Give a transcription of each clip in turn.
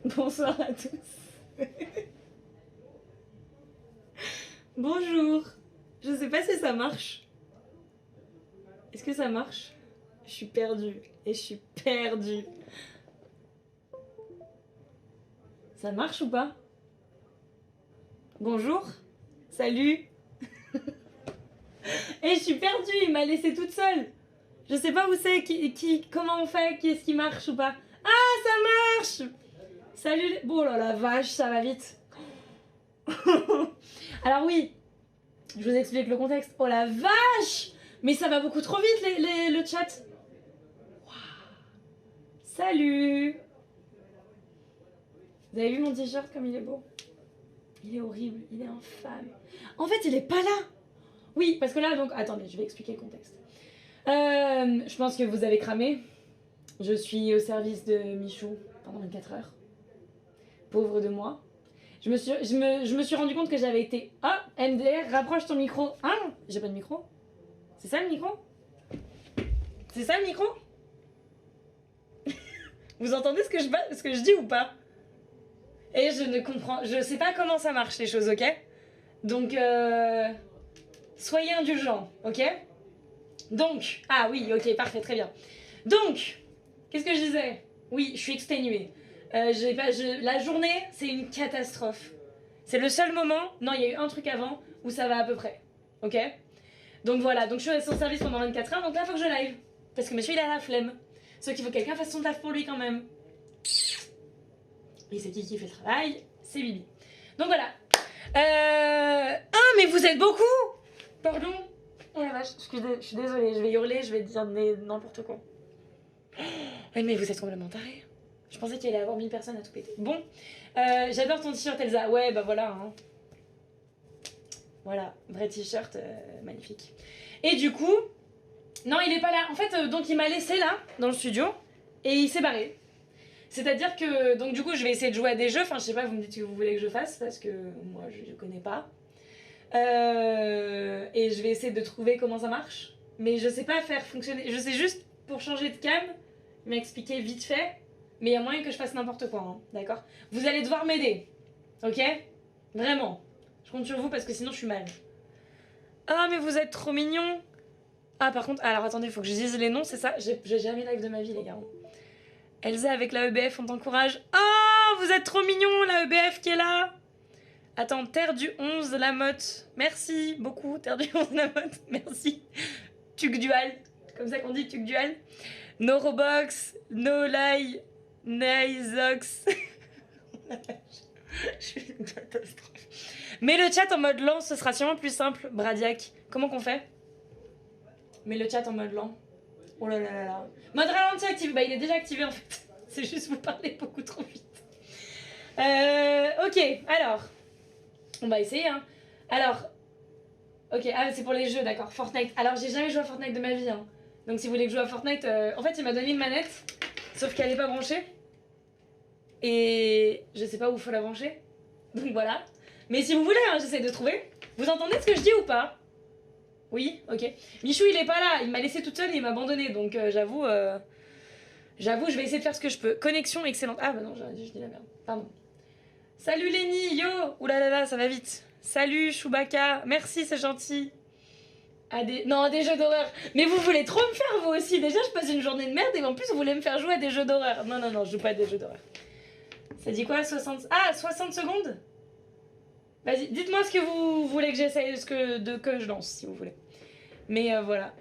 Bonsoir à tous. Bonjour. Je sais pas si ça marche. Est-ce que ça marche? Je suis perdue. Et je suis perdue. Ça marche ou pas? Bonjour. Salut. Et je suis perdue, il m'a laissée toute seule. Je sais pas où c'est, comment on fait, qu'est-ce qui marche ou pas. Ah, ça marche. Salut. Bon, là, la vache, ça va vite. Alors oui, je vous explique le contexte. Oh la vache! Mais ça va beaucoup trop vite le chat. Wow. Salut! Vous avez vu mon t-shirt comme il est beau? Il est horrible, il est infâme. En fait, il est pas là. Oui, parce que là, donc, attendez, je vais expliquer le contexte. Je pense que vous avez cramé. Je suis au service de Michou pendant 24 heures. Pauvre de moi. Je me suis rendu compte que j'avais été... Ah, MDR, rapproche ton micro. Ah, j'ai pas de micro. C'est ça le micro? C'est ça le micro? Vous entendez ce que je dis ou pas? Et je ne comprends... Je sais pas comment ça marche les choses, ok? Donc, soyez indulgents, ok? Donc... Ah oui, ok, parfait, très bien. Donc, qu'est-ce que je disais? Oui, je suis exténuée. La journée, c'est une catastrophe. C'est le seul moment... Non, il y a eu un truc avant où ça va à peu près, ok? Donc voilà, donc je suis resté au service pendant 24 heures, donc là, il faut que je live. Parce que monsieur, il a la flemme. Sauf qu'il faut que quelqu'un fasse son taf pour lui quand même. Et c'est qui fait le travail? C'est Bibi. Donc voilà. Ah, mais vous êtes beaucoup! Pardon? Oh la vache, je suis désolée, je vais hurler, je vais dire n'importe quoi. Oh, mais vous êtes complètement tarés. Je pensais qu'il allait y avoir 1000 personnes à tout péter. Bon, j'adore ton t-shirt Elsa. Ouais, bah voilà. Hein. Voilà, vrai t-shirt, magnifique. Et du coup, non, il est pas là. En fait, donc il m'a laissé là, dans le studio, et il s'est barré. C'est-à-dire que, donc du coup, je vais essayer de jouer à des jeux. Enfin, je sais pas, vous me dites ce que vous voulez que je fasse, parce que moi, je connais pas. Et je vais essayer de trouver comment ça marche. Mais je sais pas faire fonctionner. Je sais juste, pour changer de cam, m'expliquer vite fait. Mais il y a moyen que je fasse n'importe quoi, hein, d'accord? Vous allez devoir m'aider, ok? Vraiment. Je compte sur vous parce que sinon je suis mal. Ah, mais vous êtes trop mignons. Ah, par contre, alors attendez, faut que je dise les noms, c'est ça? J'ai jamais live de ma vie, les gars. Elsa avec la EBF, on t'encourage. Ah, vous êtes trop mignons, la EBF qui est là. Attends, Terre du 11, la motte. Merci beaucoup, Terre du 11, la motte. Merci. Tuc Dual. Comme ça qu'on dit, Tuc Dual. No Robox, No Lie, Naizox. Je suis une catastrophe. Mets le chat en mode lent, ce sera sûrement plus simple, Bradiac. Comment qu'on fait? Mets le chat en mode lent. Oh là là là là. Mode ralenti activé. Bah, il est déjà activé en fait. C'est juste vous parlez beaucoup trop vite. Ok, alors. On va essayer, hein. Alors. Ok, ah, c'est pour les jeux, d'accord. Fortnite. Alors, j'ai jamais joué à Fortnite de ma vie, hein. Donc, si vous voulez que je joue à Fortnite. En fait, il m'a donné une manette. Sauf qu'elle n'est pas branchée. Et je sais pas où il faut la brancher. Donc voilà. Mais si vous voulez, hein, j'essaie de trouver. Vous entendez ce que je dis ou pas? Oui, ok. Michou, il est pas là. Il m'a laissé toute seule et il m'a abandonné. Donc j'avoue, je vais essayer de faire ce que je peux. Connexion excellente. Ah bah non, je dis la merde. Pardon. Salut Lenny, yo. Oulalala, ça va vite. Salut Chewbacca. Merci, c'est gentil. Non, à des jeux d'horreur. Mais vous voulez trop me faire, vous aussi. Déjà, je passe une journée de merde et en plus, vous voulez me faire jouer à des jeux d'horreur. Non, non, non, je joue pas à des jeux d'horreur. Ça dit quoi, 60... Ah, 60 secondes? Vas-y, dites-moi ce que vous voulez que j'essaye, que je lance, si vous voulez. Mais voilà.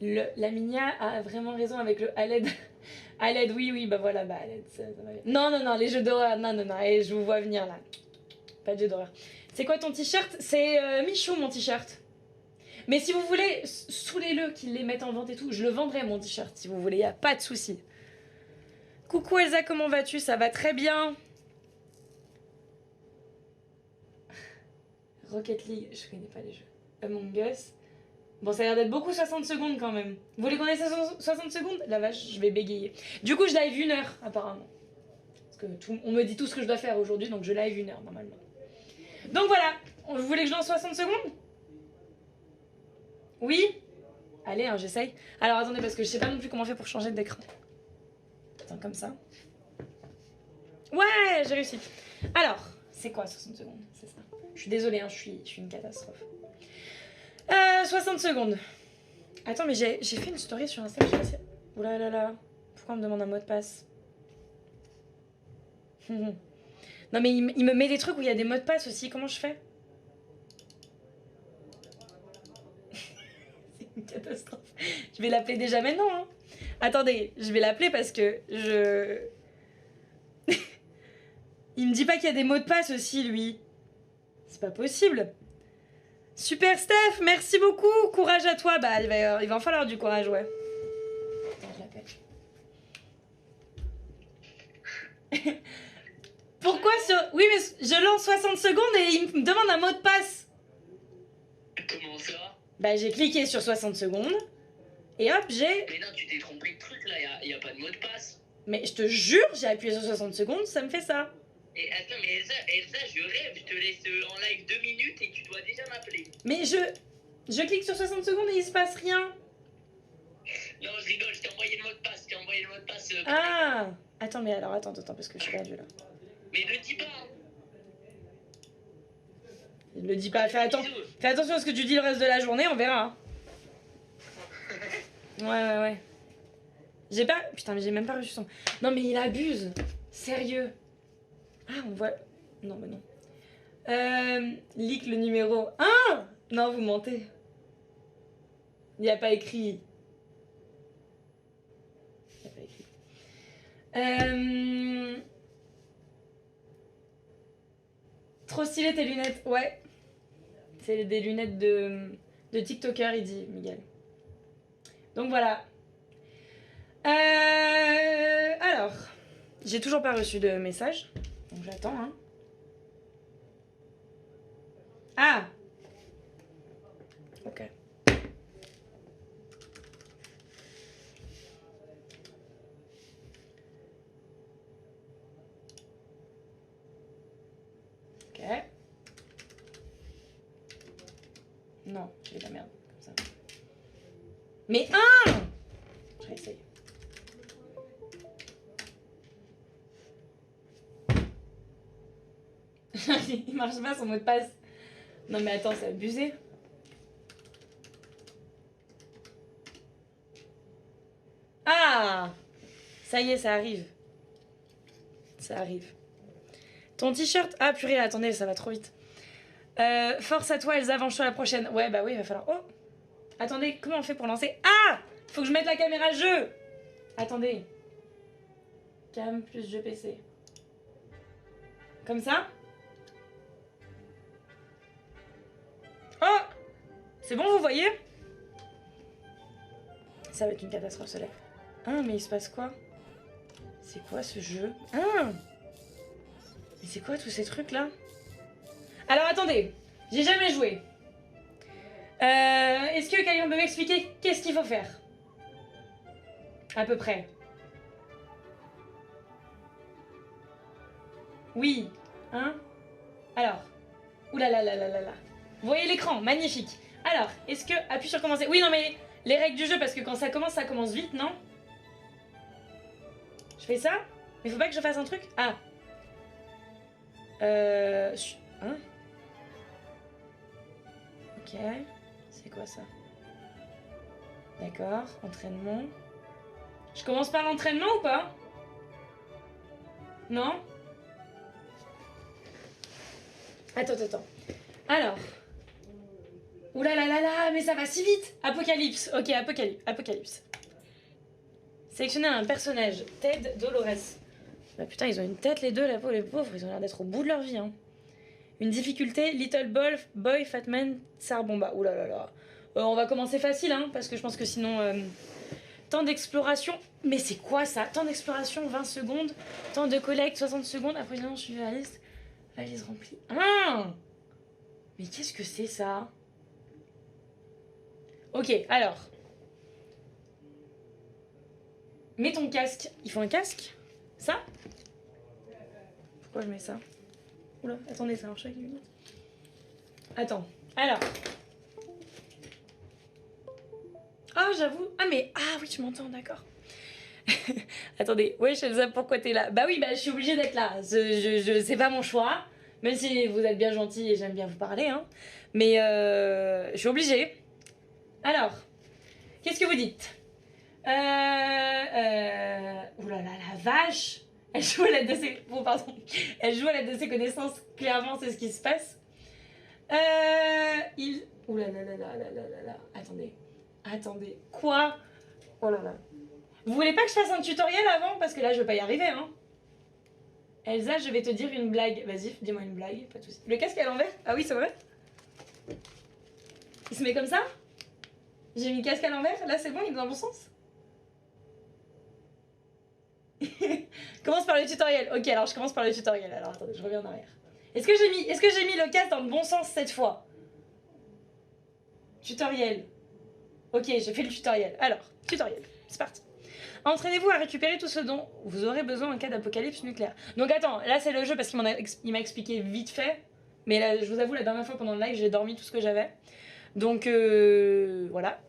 La Minia a vraiment raison avec le Aled. Aled, oui, bah voilà, bah Aled, ça va bien. Non, non, non, les jeux d'horreur, non, non, non, et je vous vois venir là. Pas de jeux d'horreur. C'est quoi ton t-shirt? C'est Michou, mon t-shirt. Mais si vous voulez, saoulez-le qu'ils les mettent en vente et tout. Je le vendrai, mon t-shirt, si vous voulez, y a pas de souci. Coucou Elsa, comment vas-tu? Ça va très bien. Rocket League, je connais pas les jeux. Among Us. Bon, ça a l'air d'être beaucoup 60 secondes quand même. Vous voulez qu'on ait 60 secondes? La vache, je vais bégayer. Du coup, je live 1 heure, apparemment. Parce que on me dit tout ce que je dois faire aujourd'hui, donc je live 1 heure, normalement. Donc voilà, vous voulez que je lance 60 secondes? Oui? Allez, hein, j'essaye. Alors attendez, parce que je sais pas non plus comment on fait pour changer d'écran. Attends, comme ça. Ouais, j'ai réussi. Alors, c'est quoi 60 secondes? C'est ça. Je suis désolée, hein, je suis une catastrophe. 60 secondes. Attends, mais j'ai fait une story sur Insta. Oula là là. Pourquoi on me demande un mot de passe? Non, mais il me met des trucs où il y a des mots de passe aussi. Comment je fais? C'est une catastrophe. Je vais l'appeler déjà maintenant. Hein. Attendez, je vais l'appeler parce que je... Il me dit pas qu'il y a des mots de passe aussi, lui. C'est pas possible. Super Steph, merci beaucoup. Courage à toi. Bah, il va en falloir du courage, ouais. Attends, je l'appelle. Pourquoi sur... Oui, mais je lance 60 secondes et il me demande un mot de passe. Comment ça? Bah, j'ai cliqué sur 60 secondes. Et hop, j'ai... Mais non, tu t'es trompé de truc, là. Y a pas de mot de passe. Mais je te jure, j'ai appuyé sur 60 secondes, ça me fait ça. Et attends, mais Elsa, je rêve. Je te laisse en live 2 minutes et tu dois déjà m'appeler. Mais je clique sur 60 secondes et il se passe rien. Non, je rigole. Je t'ai envoyé le mot de passe. Ah. Attends, mais alors, attends, parce que je suis perdue, là. Mais ne dis pas. Hein. Il le dit pas. Fais attention à ce que tu dis le reste de la journée, on verra. Ouais. J'ai pas... Putain, mais j'ai même pas reçu son... Non, mais il abuse. Sérieux. Ah, on voit... Non, mais non. Leak le numéro 1. Non, vous mentez. Il n'y a pas écrit. Trop stylé tes lunettes. Ouais. C'est des lunettes de TikToker, il dit Miguel. Donc voilà. Alors, j'ai toujours pas reçu de message. Donc j'attends. Hein. Ah. Ok. Ok. Non, j'ai de la merde. Comme ça. Mais un. Je vais essayer. Il marche pas son mot de passe. Non mais attends, c'est abusé. Ah. Ça y est, ça arrive. Ça arrive. Ton t-shirt... Ah purée, attendez, ça va trop vite. Force à toi, Elsa, venge-toi la prochaine. Ouais, bah oui, il va falloir... Oh. Attendez, comment on fait pour lancer... Ah. Faut que je mette la caméra jeu. Attendez. Cam plus jeu PC. Comme ça. Oh. C'est bon, vous voyez? Ça va être une catastrophe, ce live. Ah, mais il se passe quoi? C'est quoi ce jeu? Ah. Mais c'est quoi tous ces trucs là? Alors attendez, j'ai jamais joué. Est-ce que quelqu'un peut m'expliquer qu'est-ce qu'il faut faire? À peu près. Oui. Hein? Alors. Oulala. Vous voyez l'écran, magnifique. Alors, est-ce que... Appuie sur commencer. Oui, non mais les règles du jeu, parce que quand ça commence vite, non? Je fais ça? Mais faut pas que je fasse un truc? Ah. Hein? Ok. C'est quoi ça? D'accord, entraînement. Je commence par l'entraînement ou pas? Non? Attends. Alors. Oulala, mais ça va si vite! Apocalypse. Ok, Apocalypse. Sélectionnez un personnage. Ted, Dolores. Bah putain, ils ont une tête les deux, les pauvres. Ils ont l'air d'être au bout de leur vie. Hein. Une difficulté, Little Boy, Fatman, Tsar Bomba. Oulala. On va commencer facile, hein, parce que je pense que sinon... Temps d'exploration. Mais c'est quoi ça? Temps d'exploration, 20 secondes. Temps de collecte, 60 secondes. Approvisionnement, suivi la liste. Valise remplie. Ah! Mais qu'est-ce que c'est ça? Ok, alors. Mets ton casque. Il faut un casque? Ça? Pourquoi je mets ça? Oula, attendez, ça marche avec les lunettes. Attends, alors. Ah, j'avoue. Ah, mais. Ah oui, tu m'entends, d'accord. Attendez, ouais, Elsa, pourquoi t'es là? Bah oui, bah je suis obligée d'être là. C'est pas mon choix. Même si vous êtes bien gentil et j'aime bien vous parler, hein. Mais je suis obligée. Alors, qu'est-ce que vous dites? Oulala, la vache! Elle joue à l'aide de ses... Bon, pardon. Elle joue à l'aide de ses connaissances. Clairement, c'est ce qui se passe. Oulala, là, là, là, là, là, là. Attendez. Attendez. Quoi? Oh là là. Vous voulez pas que je fasse un tutoriel avant? Parce que là, je vais pas y arriver, hein. Elsa, je vais te dire une blague. Vas-y, dis-moi une blague, pas de soucis. Le casque est à l'envers? Ah oui, c'est vrai? Il se met comme ça? J'ai mis le casque à l'envers? Là, c'est bon, il est dans le bon sens? Commence par le tutoriel. Ok, alors je commence par le tutoriel. Alors attendez, je reviens en arrière. Est-ce que j'ai mis le casque dans le bon sens cette fois? Tutoriel. Ok, j'ai fait le tutoriel. Alors, tutoriel. C'est parti. Entraînez-vous à récupérer tout ce dont vous aurez besoin en cas d'apocalypse nucléaire. Donc attends, là c'est le jeu parce qu'il m'a expliqué vite fait. Mais là, je vous avoue, la dernière fois pendant le live, j'ai dormi tout ce que j'avais. Donc voilà.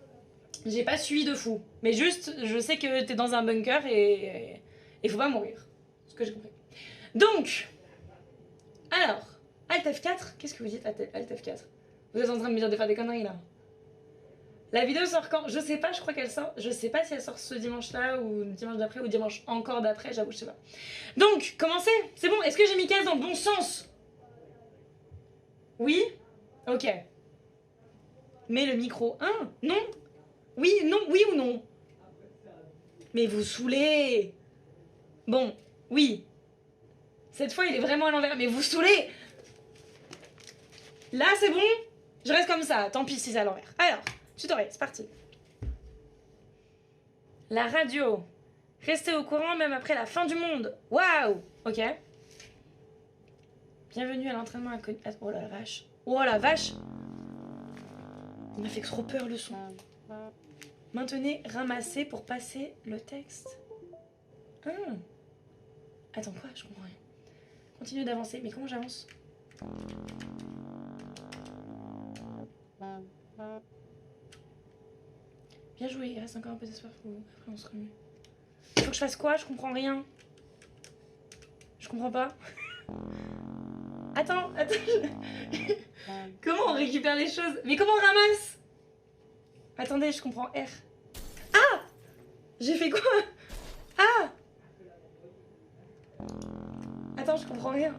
J'ai pas suivi de fou. Mais juste, je sais que t'es dans un bunker et faut pas mourir. C'est ce que j'ai compris. Donc, alors, Alt F4, qu'est-ce que vous dites Alt F4? Vous êtes en train de me dire de faire des conneries là. La vidéo sort quand? Je sais pas, je crois qu'elle sort. Je sais pas si elle sort ce dimanche-là ou dimanche d'après ou dimanche encore d'après, j'avoue, je sais pas. Donc, commencez. C'est bon, est-ce que j'ai mis 15 dans le bon sens? Oui? Ok. Mets le micro 1? Non? Oui, non, oui ou non? Mais vous saoulez. Bon, oui. Cette fois, il est vraiment à l'envers, mais vous saoulez. Là, c'est bon? Je reste comme ça, tant pis si c'est à l'envers. Alors, tutoriel, c'est parti. La radio. Restez au courant même après la fin du monde. Waouh! Ok. Bienvenue à l'entraînement inconnu. Oh la vache. Oh la vache! Il m'a fait trop peur le son. Maintenez, ramasser pour passer le texte. Attends, quoi? Je comprends rien. Continue d'avancer. Mais comment j'avance? Bien joué. Il reste encore un peu d'espoir pour vous. Après, on se remue. Il faut que je fasse quoi? Je comprends rien. Je comprends pas. Attends. Comment on récupère les choses? Mais comment on ramasse? Attendez, je comprends R. Ah! J'ai fait quoi? Ah! Attends, je comprends rien.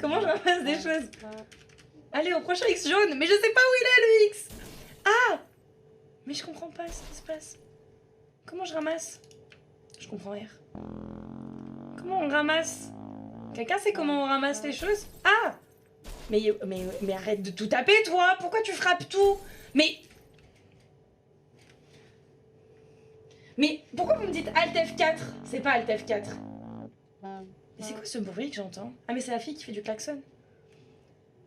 Comment je ramasse des choses? Allez, au prochain X jaune. Mais je sais pas où il est, le X. Ah! Mais je comprends pas ce qui se passe. Comment je ramasse? Je comprends R. Comment on ramasse? Quelqu'un sait comment on ramasse les choses? Ah! Mais arrête de tout taper, toi! Pourquoi tu frappes tout? Mais pourquoi vous me dites Alt F4? C'est pas Alt F4. Mais c'est quoi ce bruit que j'entends? Ah, mais c'est la fille qui fait du klaxon.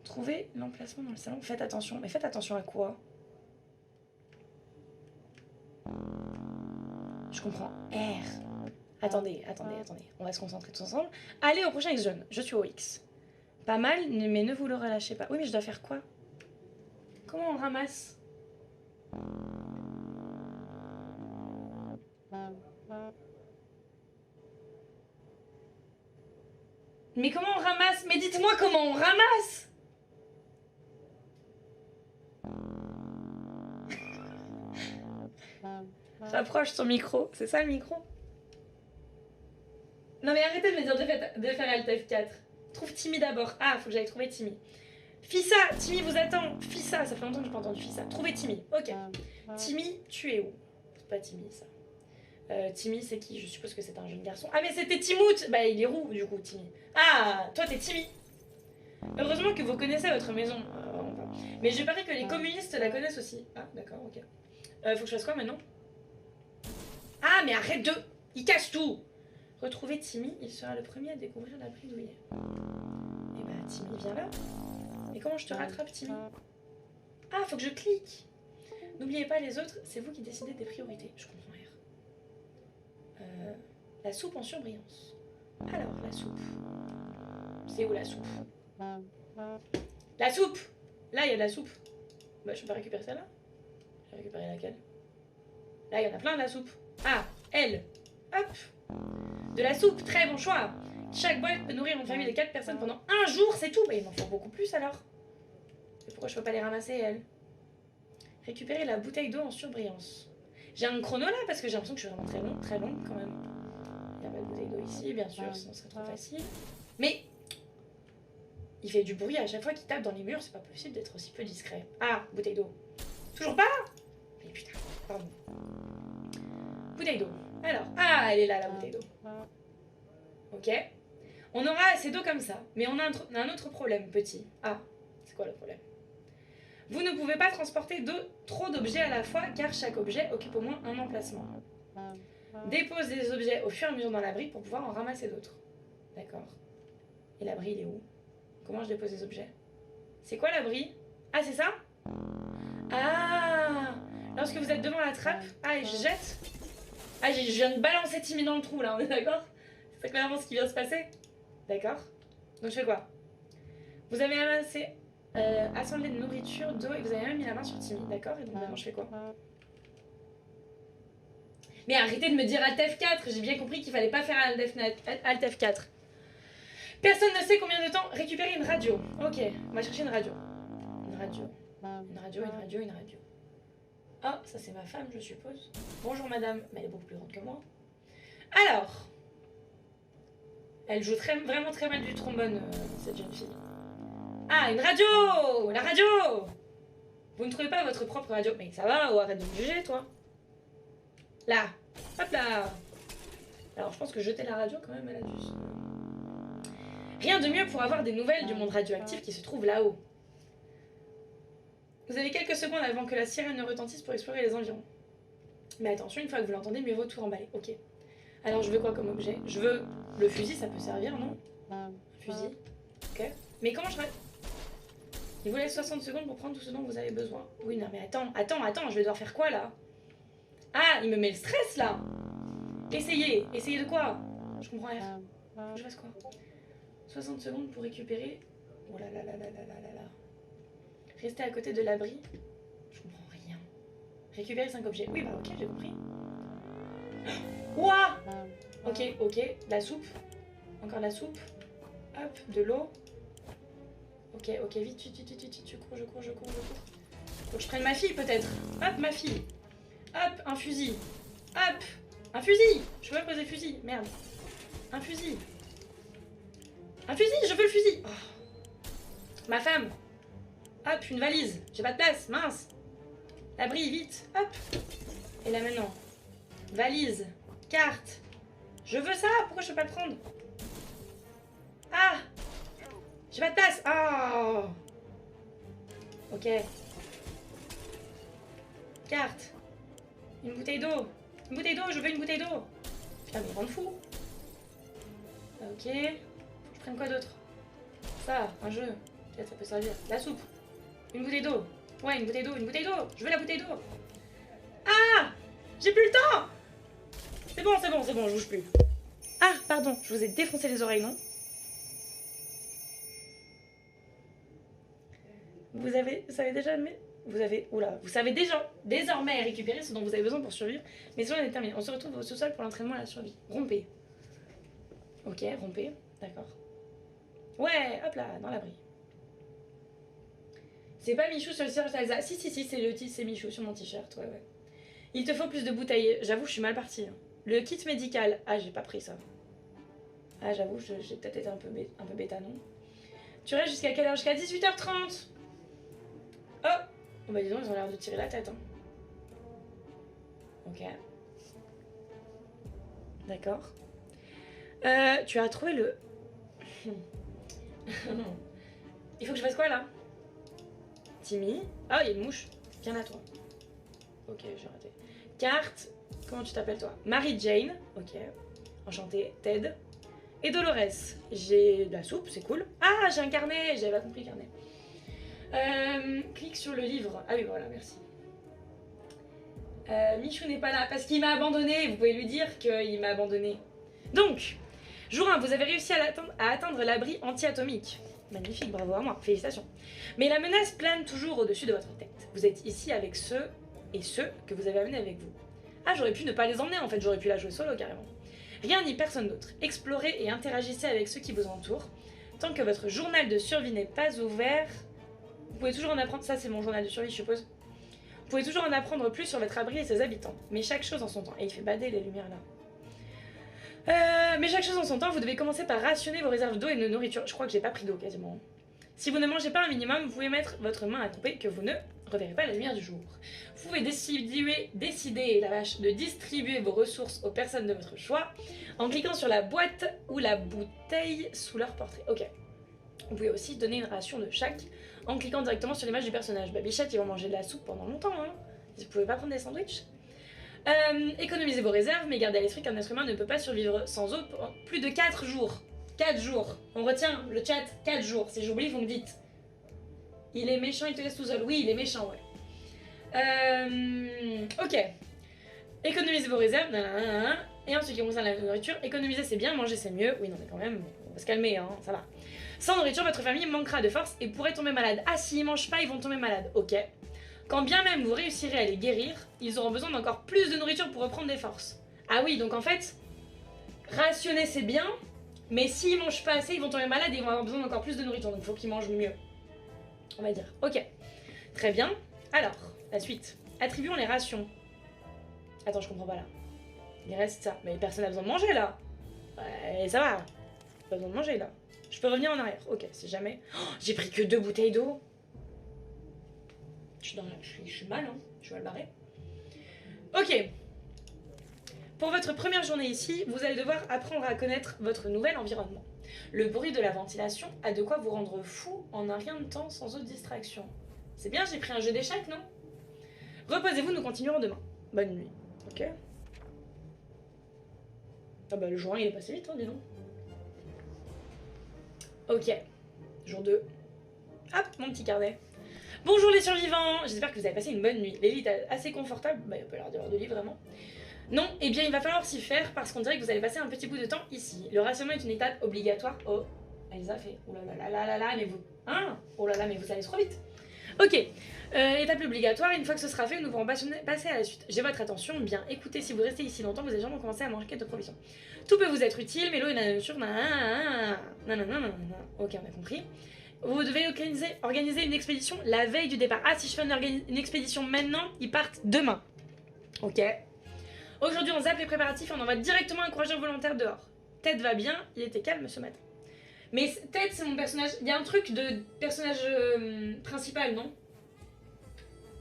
Trouvez l'emplacement dans le salon. Faites attention. Mais faites attention à quoi? Je comprends. R. Attendez. On va se concentrer tous ensemble. Allez, au prochain X jaune. Je suis au X. Pas mal, mais ne vous le relâchez pas. Oui, mais je dois faire quoi? Comment on ramasse? Mais comment on ramasse? Mais dites-moi comment on ramasse! Rapproche ton micro. C'est ça le micro? Non mais arrêtez de me dire de faire Alt F4. Trouve Timmy d'abord. Ah, faut que j'aille trouver Timmy. Fissa, Timmy vous attend. Fissa, ça fait longtemps que je n'ai pas entendu Fissa. Trouvez Timmy. Ok. Timmy, tu es où? C'est pas Timmy ça. Timmy, c'est qui? Je suppose que c'est un jeune garçon. Ah, mais c'était Timout! Bah, il est roux, du coup, Timmy. Ah, toi, t'es Timmy. Heureusement que vous connaissez votre maison. Mais je parie que les communistes la connaissent aussi. Ah, d'accord, ok. Faut que je fasse quoi maintenant? Ah, mais arrête de... Il cache tout! Retrouvez Timmy, il sera le premier à découvrir l'abri d'où il est. Et bah, Timmy, viens là. Et comment je te rattrape, Timmy? Ah, faut que je clique! N'oubliez pas les autres, c'est vous qui décidez des priorités. Je comprends rien. La soupe en surbrillance. Alors, la soupe. C'est où la soupe? La soupe! Là, il y a de la soupe. Bah, je peux pas récupérer celle-là? Je vais récupérer laquelle? Là, il y en a plein de la soupe. Ah, elle! Hop. De la soupe, très bon choix. Chaque boîte peut nourrir une famille de 4 personnes pendant un jour, c'est tout. Bah, il m'en faut beaucoup plus alors. Et pourquoi je peux pas les ramasser, elles? Récupérer la bouteille d'eau en surbrillance. J'ai un chrono là parce que j'ai l'impression que je suis vraiment très longue quand même. Il n'y a pas de bouteille d'eau ici, bien sûr, sinon ce serait trop facile. Mais il fait du bruit à chaque fois qu'il tape dans les murs, c'est pas possible d'être aussi peu discret. Ah, bouteille d'eau. Toujours pas? Mais putain, pardon. Bouteille d'eau. Alors, ah, elle est là la bouteille d'eau. Ok. On aura assez d'eau comme ça, mais on a un autre problème, petit. Ah, c'est quoi le problème? Vous ne pouvez pas transporter trop d'objets à la fois car chaque objet occupe au moins un emplacement. Dépose des objets au fur et à mesure dans l'abri pour pouvoir en ramasser d'autres. D'accord. Et l'abri, il est où? Comment je dépose des objets? C'est quoi l'abri? Ah, c'est ça? Ah! Lorsque vous êtes devant la trappe, ah, et je jette. Ah, je viens de balancer Timmy dans le trou, là, on est d'accord? C'est clairement ce qui vient de se passer? D'accord. Donc je fais quoi? Vous avez amassé, assemblé de nourriture, d'eau, et vous avez même mis la main sur Timmy, d'accord? Et donc maintenant je fais quoi? Mais arrêtez de me dire Alt F4, j'ai bien compris qu'il fallait pas faire Alt F4. Personne ne sait combien de temps récupérer une radio. Ok, on va chercher une radio. Une radio. Une radio, une radio, une radio. Oh, ça c'est ma femme, je suppose. Bonjour madame, mais elle est beaucoup plus grande que moi. Alors, elle joue vraiment très mal du trombone, cette jeune fille. Ah, une radio! La radio! Vous ne trouvez pas votre propre radio? Mais ça va, ou arrête de me juger, toi. Là, hop là. Alors, je pense que jeter la radio, quand même, elle a dû... Rien de mieux pour avoir des nouvelles du monde radioactif qui se trouve là-haut. Vous avez quelques secondes avant que la sirène ne retentisse pour explorer les environs. Mais attention, une fois que vous l'entendez, mieux vaut tout remballer. Ok. Alors, je veux quoi comme objet? Je veux le fusil, ça peut servir, non? Un fusil. Ok. Mais comment je... Il vous laisse 60 secondes pour prendre tout ce dont vous avez besoin. Oui, non, mais attends, je vais devoir faire quoi, là? Ah, il me met le stress, là. Essayez de quoi? Je comprends rien. Je fasse quoi? 60 secondes pour récupérer... Oh là là là là là là là là. Restez à côté de l'abri. Je comprends rien. Récupérer 5 objets. Oui, bah ok, j'ai compris. Ouah! Ok, la soupe. Encore la soupe. Hop, de l'eau. Ok, vite, je cours. Faut que je prenne ma fille, peut-être. Hop, ma fille. Hop, un fusil. Hop, un fusil. Je peux pas poser fusil, merde. Un fusil. Je veux le fusil. Oh. Ma femme. Hop, une valise. J'ai pas de place, mince. L'abri, vite. Hop. Et là maintenant. Valise. Carte. Je veux ça, pourquoi je peux pas le prendre? Ah! J'ai pas de place. Oh! Ok. Carte. Une bouteille d'eau. Je veux une bouteille d'eau. Putain, mais rend fou. Ok. Faut que je prenne quoi d'autre? Ça, un jeu. Peut-être ça peut servir. La soupe. Une bouteille d'eau. Ouais, une bouteille d'eau. Je veux la bouteille d'eau. Ah! J'ai plus le temps! C'est bon, je bouge plus. Ah, pardon, je vous ai défoncé les oreilles, non? Vous savez déjà désormais récupérer ce dont vous avez besoin pour survivre. Mais cela est terminé. On se retrouve au sous-sol pour l'entraînement à la survie. Rompez. Ok, rompez. D'accord. Ouais, hop là, dans l'abri. C'est pas Michou sur le t-shirt Elsa. Si, c'est Michou sur mon t-shirt. Ouais. Il te faut plus de bouteilles. J'avoue, je suis mal partie. Le kit médical. Ah, j'ai pas pris ça. Ah, j'avoue, j'ai peut-être été un peu bêta, non? Tu restes jusqu'à quelle heure? Jusqu'à 18h30. Oh! Oh bah dis donc, ils ont l'air de tirer la tête. Hein. Ok. D'accord. Tu as trouvé le... Il faut que je fasse quoi, là? Timmy. Ah, il y a une mouche. Viens à toi. Ok, j'ai raté. Carte. Comment tu t'appelles, toi? Mary Jane. Ok. Enchantée. Ted. Et Dolores. J'ai de la soupe, c'est cool. Ah, j'ai un carnet. J'avais pas compris le carnet. Clique sur le livre. Ah oui, voilà, merci. Michou n'est pas là parce qu'il m'a abandonné. Vous pouvez lui dire qu'il m'a abandonné. Donc, jour 1, vous avez réussi à atteindre l'abri anti-atomique. Magnifique, bravo à moi, félicitations. Mais la menace plane toujours au-dessus de votre tête. Vous êtes ici avec ceux que vous avez amenés avec vous. Ah, j'aurais pu ne pas les emmener en fait, j'aurais pu la jouer solo carrément. Rien ni personne d'autre. Explorez et interagissez avec ceux qui vous entourent. Tant que votre journal de survie n'est pas ouvert, vous pouvez toujours en apprendre... Ça, c'est mon journal de survie, je suppose. Vous pouvez toujours en apprendre plus sur votre abri et ses habitants. Mais chaque chose en son temps. Et il fait bader les lumières là. Mais chaque chose en son temps, vous devez commencer par rationner vos réserves d'eau et de nourriture. Je crois que j'ai pas pris d'eau quasiment. Si vous ne mangez pas un minimum, vous pouvez mettre votre main à couper que vous ne reverrez pas la lumière du jour. Vous pouvez décider la vache, de distribuer vos ressources aux personnes de votre choix en cliquant sur la boîte ou la bouteille sous leur portrait. Ok. Vous pouvez aussi donner une ration de chaque en cliquant directement sur l'image du personnage. Bah, Bichette, ils vont manger de la soupe pendant longtemps. Hein. Vous pouvez pas prendre des sandwichs. Économisez vos réserves, mais gardez à l'esprit qu'un être humain ne peut pas survivre sans eau pour plus de 4 jours. 4 jours. On retient le chat, 4 jours. Si j'oublie, vous me dites. Il est méchant, il te laisse tout seul. Oui, il est méchant, ouais. Ok. Économisez vos réserves. Nanana. Et en ce qui concerne la nourriture, économiser c'est bien, manger c'est mieux. Oui, non, mais quand même, on va se calmer, hein, ça va. Sans nourriture, votre famille manquera de force et pourrait tomber malade. Ah, s'ils mangent pas, ils vont tomber malades. Ok. Quand bien même vous réussirez à les guérir, ils auront besoin d'encore plus de nourriture pour reprendre des forces. Ah oui, donc en fait, rationner c'est bien, mais s'ils mangent pas assez, ils vont tomber malades et ils vont avoir besoin d'encore plus de nourriture. Donc il faut qu'ils mangent mieux. On va dire. Ok. Très bien. Alors, la suite. Attribuons les rations. Attends, je comprends pas là. Il reste ça. Mais personne n'a besoin de manger là. Ouais, ça va. Pas besoin de manger là. Je peux revenir en arrière. Ok, si jamais. Oh, j'ai pris que 2 bouteilles d'eau. Je suis mal, hein. Je vais le barrer. Ok. Pour votre première journée ici, vous allez devoir apprendre à connaître votre nouvel environnement. Le bruit de la ventilation a de quoi vous rendre fou en un rien de temps sans autre distraction. C'est bien, j'ai pris un jeu d'échecs, non? Reposez-vous, nous continuerons demain. Bonne nuit. Ok. Ah bah le jour 1 il est passé vite, hein, dis donc. Ok. Jour 2. Hop, mon petit carnet. Bonjour les survivants, j'espère que vous avez passé une bonne nuit. Les lits étaient assez confortables, bah il n'y a pas l'air d'avoir de lit vraiment. Non, eh bien il va falloir s'y faire parce qu'on dirait que vous allez passer un petit bout de temps ici. Le rationnement est une étape obligatoire. Oh, Elsa fait. Oh là là là là là, mais vous. Hein? Oh là là, mais vous allez trop vite. Ok, étape obligatoire, une fois que ce sera fait, nous pourrons passer à la suite. J'ai votre attention, bien écoutez, si vous restez ici longtemps, vous allez sûrement commencer à manquer de provisions. Tout peut vous être utile, mais l'eau et la nourriture, ok, on a compris. Vous devez organiser une expédition la veille du départ. Ah, si je fais une expédition maintenant, ils partent demain. Ok. Aujourd'hui, on zappe les préparatifs et on envoie directement un courageux volontaire dehors. Ted va bien, il était calme ce matin. Mais Ted, c'est mon personnage. Il y a un truc de personnage principal, non?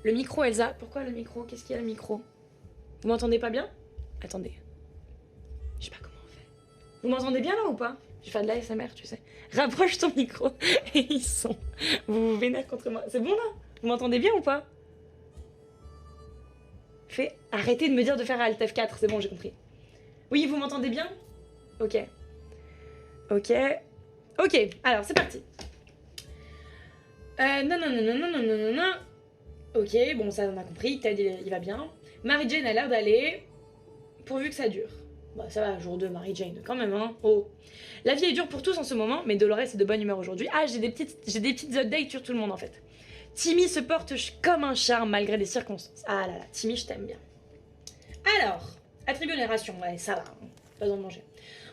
Le micro, Elsa. Pourquoi le micro? Qu'est-ce qu'il y a le micro? Vous m'entendez pas bien? Attendez. Je sais pas comment on fait. Vous m'entendez bien là ou pas? Je vais faire de la SMR, tu sais. Rapproche ton micro. Et ils sont. Vous vous vénèrez contre moi. C'est bon là? Vous m'entendez bien ou pas? Arrêtez de me dire de faire Alt F4. C'est bon, j'ai compris. Oui, vous m'entendez bien? Ok. Ok. Ok, alors c'est parti. Non. Ok, bon, ça on a compris. Ted, il va bien. Mary Jane a l'air d'aller. Pourvu que ça dure. Bah, ça va, jour 2, Mary Jane, quand même, hein. Oh. La vie est dure pour tous en ce moment, mais Dolores est de bonne humeur aujourd'hui. Ah, j'ai des petites updates sur tout le monde, en fait. Timmy se porte comme un charme malgré les circonstances. Ah là là, Timmy, je t'aime bien. Alors, attribuer les rations. Ouais, ça va, hein. Pas besoin de manger.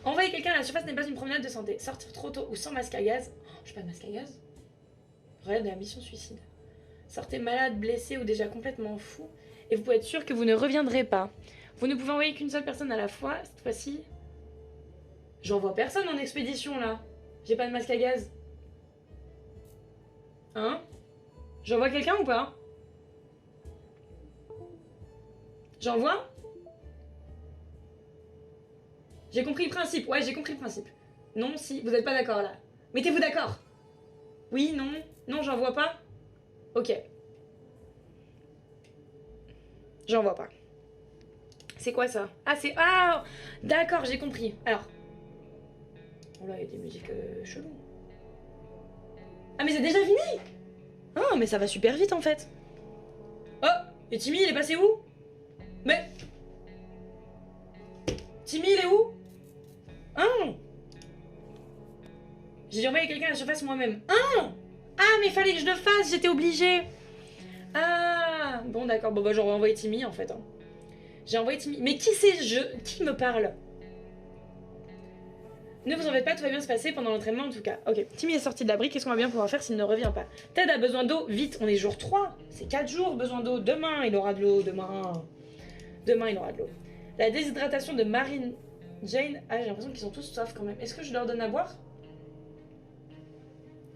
Envoyer quelqu'un à la surface n'est pas une promenade de santé. Sortir trop tôt ou sans masque à gaz. Oh, j'ai pas de masque à gaz. Relève de la mission suicide. Sortez malade, blessé ou déjà complètement fou. Et vous pouvez être sûr que vous ne reviendrez pas. Vous ne pouvez envoyer qu'une seule personne à la fois. Cette fois-ci, j'envoie personne en expédition là. J'ai pas de masque à gaz. Hein? J'envoie quelqu'un ou pas? J'envoie? J'ai compris le principe. Ouais, j'ai compris le principe. Non, si. Vous êtes pas d'accord là. Mettez-vous d'accord. Oui, non. Non, j'envoie pas. Ok. J'envoie pas. C'est quoi ça? Ah, c'est... Ah, d'accord, j'ai compris. Alors. Oh là, il y a des musiques cheloues. Ah, mais c'est déjà fini? Ah, mais ça va super vite en fait. Oh, et Timmy, il est passé où? Mais... Timmy, il est où? Hein? J'ai dû envoyer quelqu'un à la surface moi-même. Hein? Ah, mais fallait que je le fasse, j'étais obligée. Ah, bon d'accord, bon bah j'aurais envoyé Timmy en fait. Hein. J'ai envoyé Timmy. Mais qui c'est Qui me parle? Ne vous en faites pas, tout va bien se passer pendant l'entraînement en tout cas. Ok, Timmy est sorti de l'abri, qu'est-ce qu'on va bien pouvoir faire s'il ne revient pas? Ted a besoin d'eau, vite, on est jour 3. C'est 4 jours, besoin d'eau. Demain, il aura de l'eau, demain. Demain, il aura de l'eau. La déshydratation de Marine Jane. Ah, j'ai l'impression qu'ils sont tous soifs quand même. Est-ce que je leur donne à boire?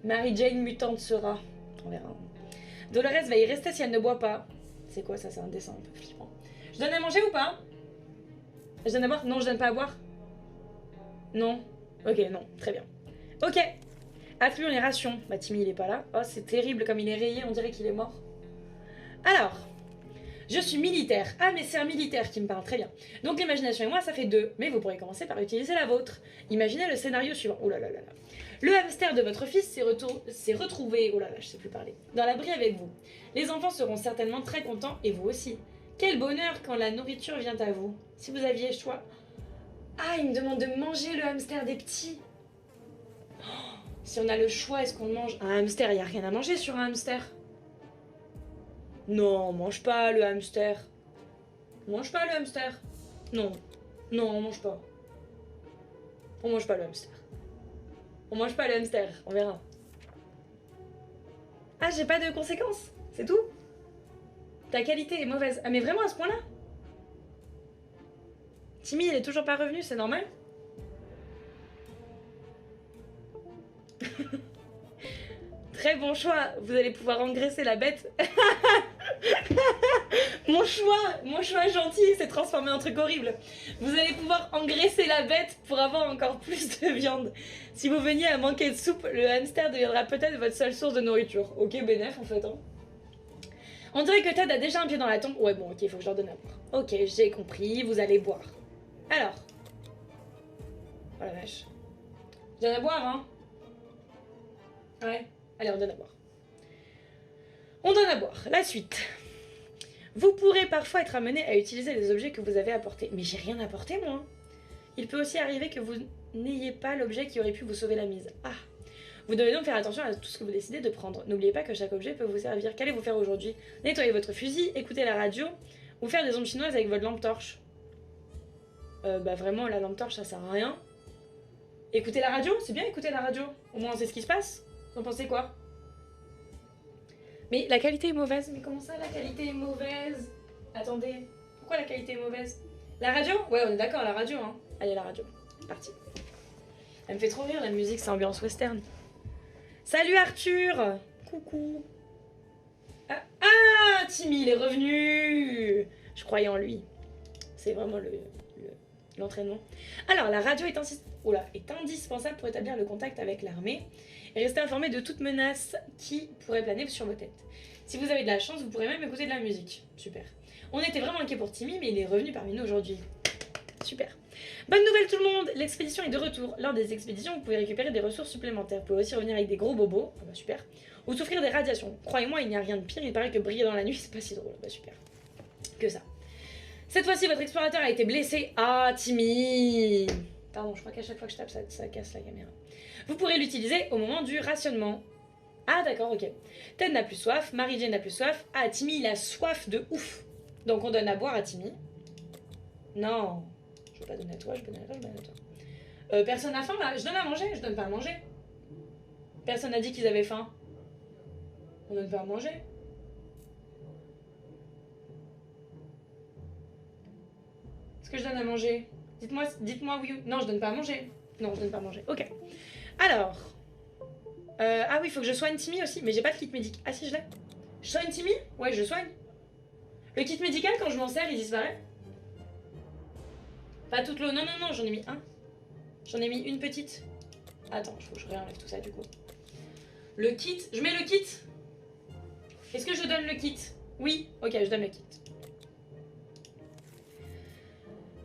Mary Jane mutante sera. On verra. Dolores va y rester si elle ne boit pas. C'est quoi ça? C'est un dessin un peu flippant. Je donne à manger ou pas? Je donne à boire? Non, je donne pas à boire. Non. Ok, non. Très bien. Ok. Attribuons les rations. Bah, Timmy, il est pas là. Oh, c'est terrible comme il est rayé. On dirait qu'il est mort. Alors. Je suis militaire. Ah, mais c'est un militaire qui me parle. Très bien. Donc, l'imagination et moi, ça fait 2. Mais vous pourrez commencer par utiliser la vôtre. Imaginez le scénario suivant. Oh là là là là. Le hamster de votre fils s'est retrouvé, oh là là, je sais plus parler, dans l'abri avec vous. Les enfants seront certainement très contents, et vous aussi. Quel bonheur quand la nourriture vient à vous. Si vous aviez le choix. Ah, il me demande de manger le hamster des petits. Oh, si on a le choix, est-ce qu'on mange un hamster? Il n'y a rien à manger sur un hamster. Non, on mange pas le hamster. On mange pas le hamster. Non. Non, on mange pas. On mange pas le hamster. On mange pas le hamster, on verra. Ah, j'ai pas de conséquences, c'est tout? Ta qualité est mauvaise. Ah, mais vraiment à ce point-là? Timmy, il est toujours pas revenu, c'est normal? Très bon choix, vous allez pouvoir engraisser la bête. Mon choix gentil s'est transformé en truc horrible. Vous allez pouvoir engraisser la bête pour avoir encore plus de viande. Si vous veniez à manquer de soupe, le hamster deviendra peut-être votre seule source de nourriture. Ok, bénef en fait. Hein. On dirait que Ted a déjà un pied dans la tombe. Ouais, bon, ok, il faut que je leur donne à boire. Ok, j'ai compris, vous allez boire. Alors. Oh la vache. Je donne à boire, hein. Ouais, allez, on donne à boire. On donne à boire. La suite. Vous pourrez parfois être amené à utiliser les objets que vous avez apportés. Mais j'ai rien apporté, moi. Il peut aussi arriver que vous n'ayez pas l'objet qui aurait pu vous sauver la mise. Ah. Vous devez donc faire attention à tout ce que vous décidez de prendre. N'oubliez pas que chaque objet peut vous servir. Qu'allez-vous faire aujourd'hui? Nettoyer votre fusil, écouter la radio ou faire des ondes chinoises avec votre lampe torche? Bah vraiment, la lampe torche, ça sert à rien. Écouter la radio? C'est bien écouter la radio. Au moins, on sait ce qui se passe. Vous en pensez quoi? Mais la qualité est mauvaise. Mais comment ça, la qualité est mauvaise? Attendez, pourquoi la qualité est mauvaise? La radio? Ouais, on est d'accord, la radio, hein. Allez, la radio. Parti. Elle me fait trop rire, la musique, c'est ambiance western. Salut Arthur! Coucou. Ah, Timmy, il est revenu! Je croyais en lui. C'est vraiment l'entraînement. Alors, la radio est indispensable pour établir le contact avec l'armée et rester informé de toute menace qui pourrait planer sur vos têtes. Si vous avez de la chance, vous pourrez même écouter de la musique. Super. On était vraiment inquiet pour Timmy, mais il est revenu parmi nous aujourd'hui. Super. Bonne nouvelle tout le monde, l'expédition est de retour. Lors des expéditions, vous pouvez récupérer des ressources supplémentaires. Vous pouvez aussi revenir avec des gros bobos, ah bah super, ou souffrir des radiations. Croyez-moi, il n'y a rien de pire, il paraît que briller dans la nuit, c'est pas si drôle. Bah super. Que ça. Cette fois-ci, votre explorateur a été blessé. Ah, Timmy. Pardon, je crois qu'à chaque fois que je tape, ça casse la caméra. Vous pourrez l'utiliser au moment du rationnement. Ah d'accord, ok. Ted n'a plus soif, Mary Jane n'a plus soif. Ah, Timmy, il a soif de ouf. Donc on donne à boire à Timmy. Non. Je vais pas donner à toi, je vais donner à toi, je vais donner à toi. Personne n'a faim là? Je donne à manger, je donne pas à manger. Personne n'a dit qu'ils avaient faim. On donne pas à manger. Est-ce que je donne à manger? Dites-moi oui ou... Non, je donne pas à manger. Non, je donne pas à manger. Ok. Alors. Ah oui, il faut que je soigne Timmy aussi. Mais j'ai pas de kit médical. Ah si, je l'ai. Je soigne Timmy? Ouais, je soigne. Le kit médical, quand je m'en sers, il disparaît. Pas toute l'eau. Non, non, non, j'en ai mis un. J'en ai mis une petite. Attends, il faut que je réenlève tout ça du coup. Le kit. Je mets le kit. Est-ce que je donne le kit? Oui. Ok, je donne le kit.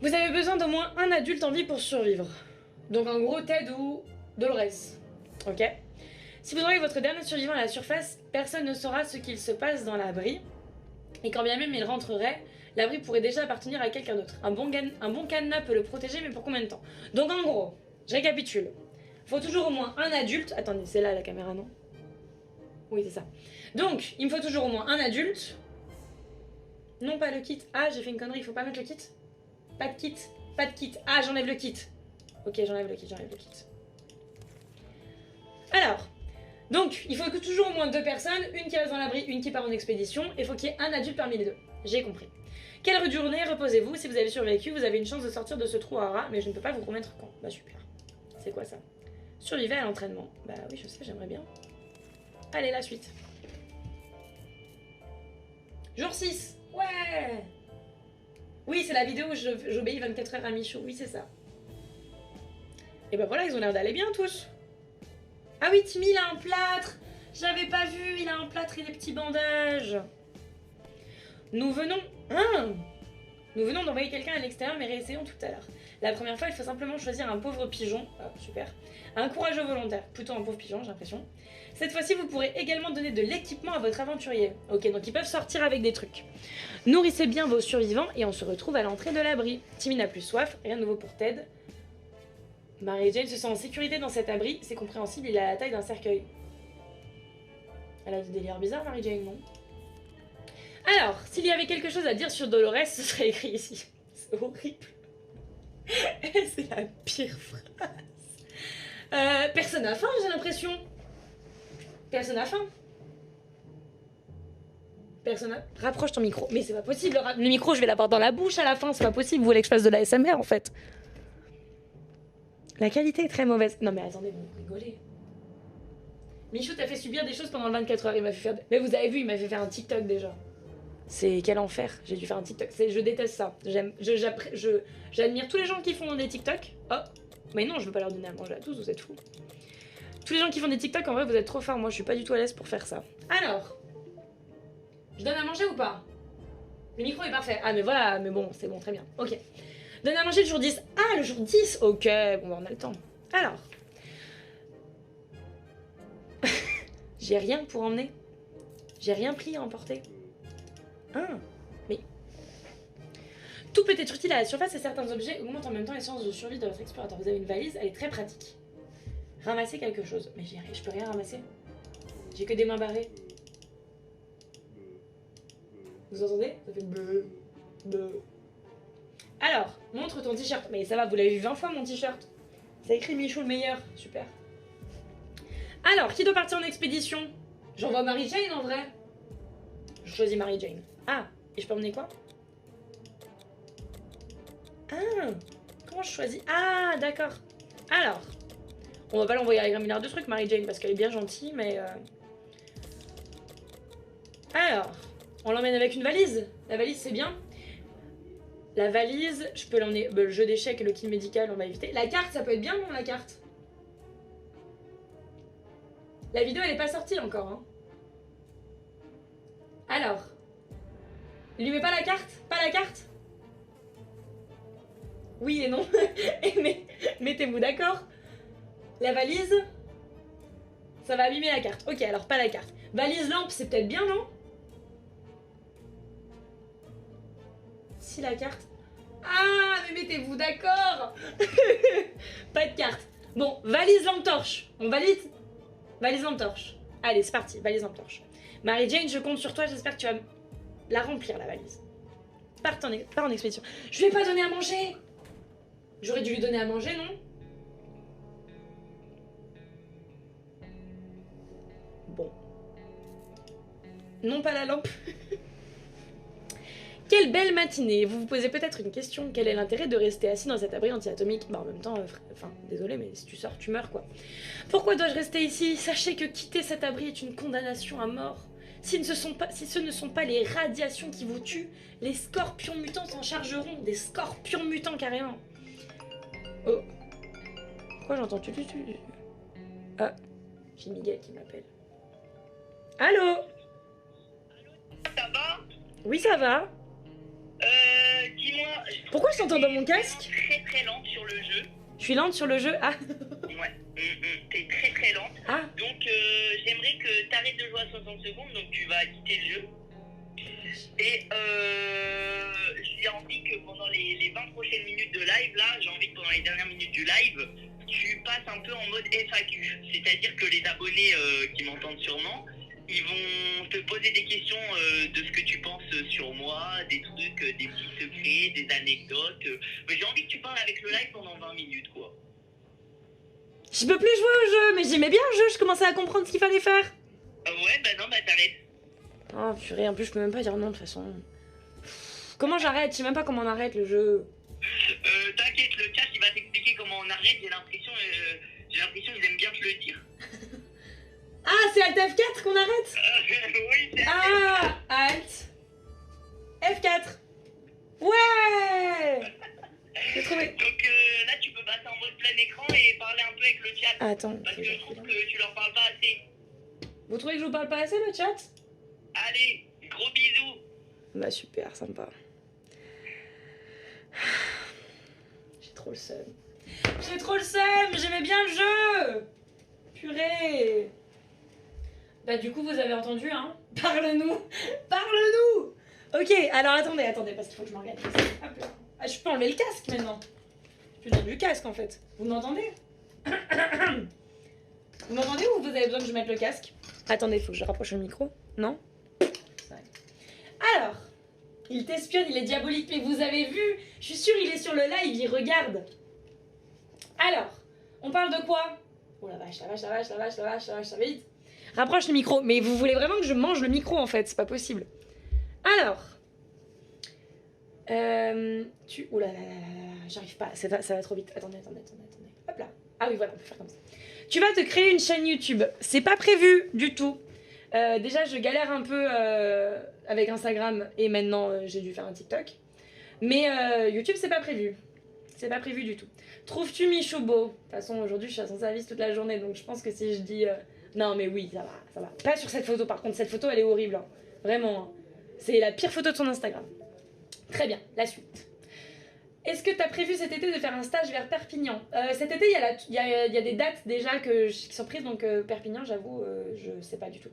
Vous avez besoin d'au moins un adulte en vie pour survivre. Donc en gros, Ted ou Dolores. Ok. Si vous envoyez votre dernier survivant à la surface, personne ne saura ce qu'il se passe dans l'abri. Et quand bien même il rentrerait, l'abri pourrait déjà appartenir à quelqu'un d'autre. Un bon cadenas peut le protéger, mais pour combien de temps? Donc en gros, je récapitule. Il faut toujours au moins un adulte. Attendez, c'est là la caméra, non? Oui, c'est ça. Donc, il me faut toujours au moins un adulte. Non, pas le kit. Ah, j'ai fait une connerie, il faut pas mettre le kit. Pas de kit. Pas de kit. Ah, j'enlève le kit. Ok, j'enlève le kit, Alors, donc, il faut que toujours au moins 2 personnes, une qui reste dans l'abri, une qui part en expédition, et il faut qu'il y ait un adulte parmi les deux. J'ai compris. Quelle journée reposez-vous? Si vous avez survécu, vous avez une chance de sortir de ce trou à rats, mais je ne peux pas vous promettre quand. Bah super. C'est quoi ça? Survivez à l'entraînement. Bah oui, je sais, j'aimerais bien. Allez, la suite. Jour 6. Ouais. Oui, c'est la vidéo où j'obéis 24 heures à Michou. Oui, c'est ça. Et bah voilà, ils ont l'air d'aller bien tous. Ah oui, Timmy, il a un plâtre. J'avais pas vu, il a un plâtre et des petits bandages. Nous venons... Nous venons d'envoyer quelqu'un à l'extérieur, mais réessayons tout à l'heure. La première fois, il faut simplement choisir un pauvre pigeon. Ah, super. Un courageux volontaire. Plutôt un pauvre pigeon, j'ai l'impression. Cette fois-ci, vous pourrez également donner de l'équipement à votre aventurier. Ok, donc ils peuvent sortir avec des trucs. Nourrissez bien vos survivants et on se retrouve à l'entrée de l'abri. Timmy n'a plus soif, rien de nouveau pour Ted. Mary Jane se sent en sécurité dans cet abri. C'est compréhensible, il a la taille d'un cercueil. Elle a des délires bizarres, Mary Jane, non? Alors, s'il y avait quelque chose à dire sur Dolores, ce serait écrit ici. C'est horrible. C'est la pire phrase. Personne n'a faim, j'ai l'impression. Personne n'a faim. Personne n'a... Rapproche ton micro. Mais c'est pas possible, le micro, je vais l'avoir dans la bouche à la fin. C'est pas possible, vous voulez que je fasse de la SMR, en fait. La qualité est très mauvaise. Non mais attendez, vous rigolez. Michou t'a fait subir des choses pendant le 24 heures. Il m'a fait faire... Mais vous avez vu, il m'a fait faire un TikTok déjà. C'est quel enfer. J'ai dû faire un TikTok. Je déteste ça. J'admire tous les gens qui font des TikTok. Oh, mais non, je veux pas leur donner à manger à tous, vous êtes fous. Tous les gens qui font des TikTok, en vrai, vous êtes trop forts. Moi, je suis pas du tout à l'aise pour faire ça. Alors, je donne à manger ou pas? Le micro est parfait. Ah, mais voilà, mais bon, c'est bon, très bien. Ok. Donne à manger le jour 10. Ah, le jour 10. Ok, bon, bah, on a le temps. Alors. J'ai rien pour emmener. J'ai rien pris à emporter. Ah, mais... Tout peut être utile à la surface et certains objets augmentent en même temps les chances de survie de votre explorateur. Vous avez une valise, elle est très pratique. Ramasser quelque chose. Mais je peux rien ramasser. J'ai que des mains barrées. Vous entendez? Ça fait bleu, bleu. Alors, montre ton t-shirt. Mais ça va, vous l'avez vu 20 fois mon t-shirt. Ça écrit Michou le meilleur. Super. Alors, qui doit partir en expédition? J'envoie Mary Jane en vrai. Je choisis Mary Jane. Ah, et je peux emmener quoi? Ah, comment je choisis? Ah, d'accord. Alors, on va pas l'envoyer avec un milliard de trucs, Mary Jane, parce qu'elle est bien gentille, mais... Alors, on l'emmène avec une valise. La valise, c'est bien. La valise, je peux l'emmener... le jeu d'échecs et le kit médical, on va éviter. La carte, ça peut être bien, non, la carte? La vidéo, elle est pas sortie encore, hein. Alors, lui met pas la carte? Pas la carte? Oui et non. Mais mettez-vous d'accord. La valise, ça va abîmer la carte. Ok, alors pas la carte. Valise lampe, c'est peut-être bien, non? Si la carte... Ah, mais mettez-vous d'accord. Pas de carte. Bon, valise lampe torche. On valide? Valise lampe torche. Allez, c'est parti, valise lampe torche. Mary Jane, je compte sur toi, j'espère que tu vas la remplir, la valise. Pars en expédition. Je lui ai pas donné à manger. J'aurais dû lui donner à manger, non? Bon. Non, pas la lampe. Quelle belle matinée. Vous vous posez peut-être une question. Quel est l'intérêt de rester assis dans cet abri anti-atomique? Bah en même temps, enfin, désolé, mais si tu sors, tu meurs, quoi. Pourquoi dois-je rester ici? Sachez que quitter cet abri est une condamnation à mort. Si ce ne sont pas les radiations qui vous tuent, les scorpions mutants s'en chargeront. Des scorpions mutants, carrément. Oh. Pourquoi j'entends tu? Ah, j'ai Miguel qui m'appelle. Allô? Ça va? Oui, ça va. Dis-moi... Pourquoi je t'entends dans mon casque? Très très lente sur le jeu. Je suis lente sur le jeu. Ah. Ouais, t'es très très lente. Ah. Donc j'aimerais que t'arrêtes de jouer à 60 secondes, donc tu vas quitter le jeu. Et j'ai envie que pendant les 20 prochaines minutes de live, là, j'ai envie que pendant les dernières minutes du live, tu passes un peu en mode FAQ. C'est-à-dire que les abonnés qui m'entendent sûrement, ils vont te poser des questions de ce que tu penses sur moi, des trucs, des petits secrets, des anecdotes. Mais j'ai envie que tu parles avec le live pendant 20 minutes, quoi. Je peux plus jouer au jeu, mais j'aimais bien le jeu, je commençais à comprendre ce qu'il fallait faire. Ouais, bah non, bah t'arrêtes. Oh purée, en plus je peux même pas dire non de toute façon. Comment j'arrête? Je sais même pas comment on arrête le jeu. T'inquiète, le chat il va t'expliquer comment on arrête, j'ai l'impression qu'ils aiment bien te le dire. Ah, c'est Alt F4 qu'on arrête? Oui, c'est Ah, Alt F4. Ouais. J'ai trouvé. Donc là tu peux passer en mode plein écran et parler un peu avec le chat. Attends. Parce que je trouve que tu leur parles pas assez. Vous trouvez que je vous parle pas assez le chat? Allez, gros bisous. Bah super, sympa. J'ai trop le seum. J'ai trop le seum, j'aimais bien le jeu. Purée. Bah du coup vous avez entendu hein. Parle-nous. Parle-nous. Ok, alors attendez, parce qu'il faut que je m'organise. Hop là. Ah, je peux enlever le casque maintenant. Je viens du casque en fait. Vous m'entendez? Vous m'entendez ou vous avez besoin que je mette le casque? Attendez, il faut que je rapproche le micro. Non? Alors, il t'espionne, il est diabolique, mais vous avez vu, je suis sûre, il est sur le live, il regarde. Alors, on parle de quoi? Oh la vache, ça va vite. Rapproche le micro, mais vous voulez vraiment que je mange le micro en fait, c'est pas possible. Alors, oh là là là là, j'arrive pas, ça va trop vite. Attendez. Hop là. Ah oui, voilà, on peut faire comme ça. Tu vas te créer une chaîne YouTube, c'est pas prévu du tout. Déjà, je galère un peu avec Instagram et maintenant j'ai dû faire un TikTok. Mais YouTube, c'est pas prévu. C'est pas prévu du tout. Trouves-tu Michou beau? De toute façon, aujourd'hui, je suis à son service toute la journée, donc je pense que si je dis non, mais oui, ça va. Pas sur cette photo, par contre, cette photo, elle est horrible. Hein. Vraiment. Hein. C'est la pire photo de son Instagram. Très bien, la suite. Est-ce que tu as prévu cet été de faire un stage vers Perpignan? Cet été, il y a des dates déjà qui sont prises, donc Perpignan, j'avoue, je sais pas du tout.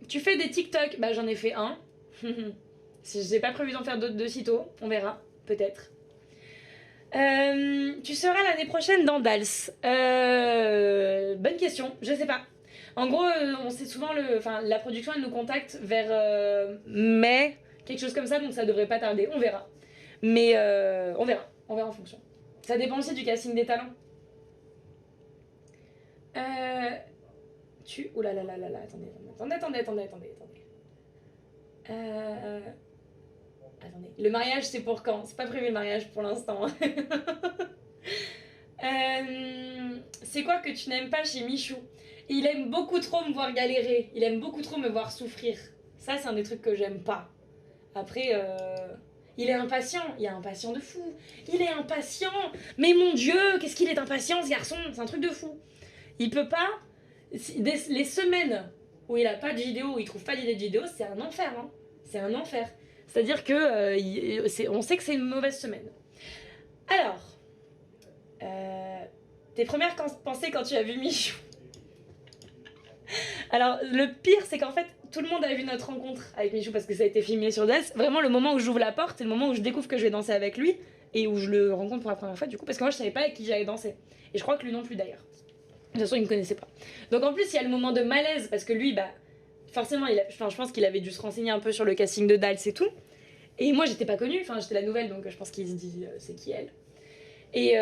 Tu fais des TikTok? Bah j'en ai fait un. J'ai pas prévu d'en faire d'autres de sitôt, on verra, peut-être. Tu seras l'année prochaine dans Dals? Bonne question, je sais pas. En gros, on sait souvent la production elle nous contacte vers mai, quelque chose comme ça, donc ça devrait pas tarder, on verra. Mais on verra en fonction. Ça dépend aussi du casting des talents. Ouh là là là là là, attendez. Attendez. Le mariage, c'est pour quand? C'est pas prévu le mariage pour l'instant. C'est quoi que tu n'aimes pas chez Michou? Il aime beaucoup trop me voir galérer. Il aime beaucoup trop me voir souffrir. Ça, c'est un des trucs que j'aime pas. Après, il est impatient. Il est impatient de fou. Il est impatient. Mais mon Dieu, qu'est-ce qu'il est impatient, ce garçon? C'est un truc de fou. Il peut pas... Les semaines où il a pas de vidéo, où il trouve pas d'idée de vidéo, c'est un enfer. Hein. C'est un enfer. C'est-à-dire que on sait que c'est une mauvaise semaine. Alors, tes premières pensées quand tu as vu Michou? Alors, le pire, c'est qu'en fait, tout le monde a vu notre rencontre avec Michou parce que ça a été filmé sur Dance. Vraiment, le moment où j'ouvre la porte, c'est le moment où je découvre que je vais danser avec lui et où je le rencontre pour la première fois, du coup, parce que moi, je savais pas avec qui j'allais danser. Et je crois que lui non plus, d'ailleurs. De toute façon, il me connaissait pas. Donc, en plus, il y a le moment de malaise parce que lui, bah, forcément, je pense qu'il avait dû se renseigner un peu sur le casting de Dals et tout. Et moi, j'étais pas connue, j'étais la nouvelle, donc je pense qu'il se dit c'est qui elle. Et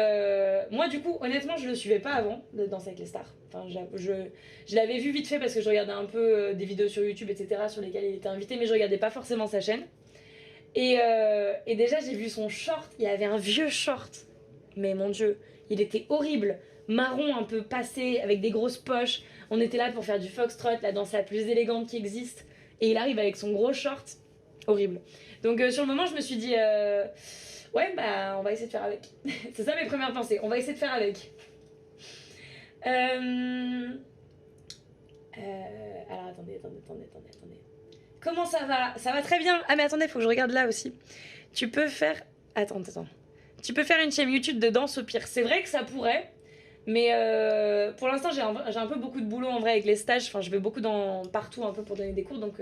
moi, du coup, honnêtement, je le suivais pas avant de Danser avec les stars. Enfin, je l'avais vu vite fait parce que je regardais un peu des vidéos sur YouTube, etc., sur lesquelles il était invité, mais je regardais pas forcément sa chaîne. Et déjà, j'ai vu son short, il avait un vieux short. Mais mon Dieu, il était horrible. Marron, un peu passé, avec des grosses poches. On était là pour faire du foxtrot, la danse la plus élégante qui existe. Et il arrive avec son gros short. Horrible. Donc sur le moment, je me suis dit... ouais, bah, on va essayer de faire avec. C'est ça mes premières pensées. On va essayer de faire avec. Alors, attendez. Comment ça va? Ça va très bien. Ah, mais attendez, faut que je regarde là aussi. Tu peux faire... Attends. Tu peux faire une chaîne YouTube de danse au pire. C'est vrai que ça pourrait. Mais pour l'instant, j'ai un peu beaucoup de boulot en vrai avec les stages. Enfin, je vais beaucoup partout un peu pour donner des cours. Donc...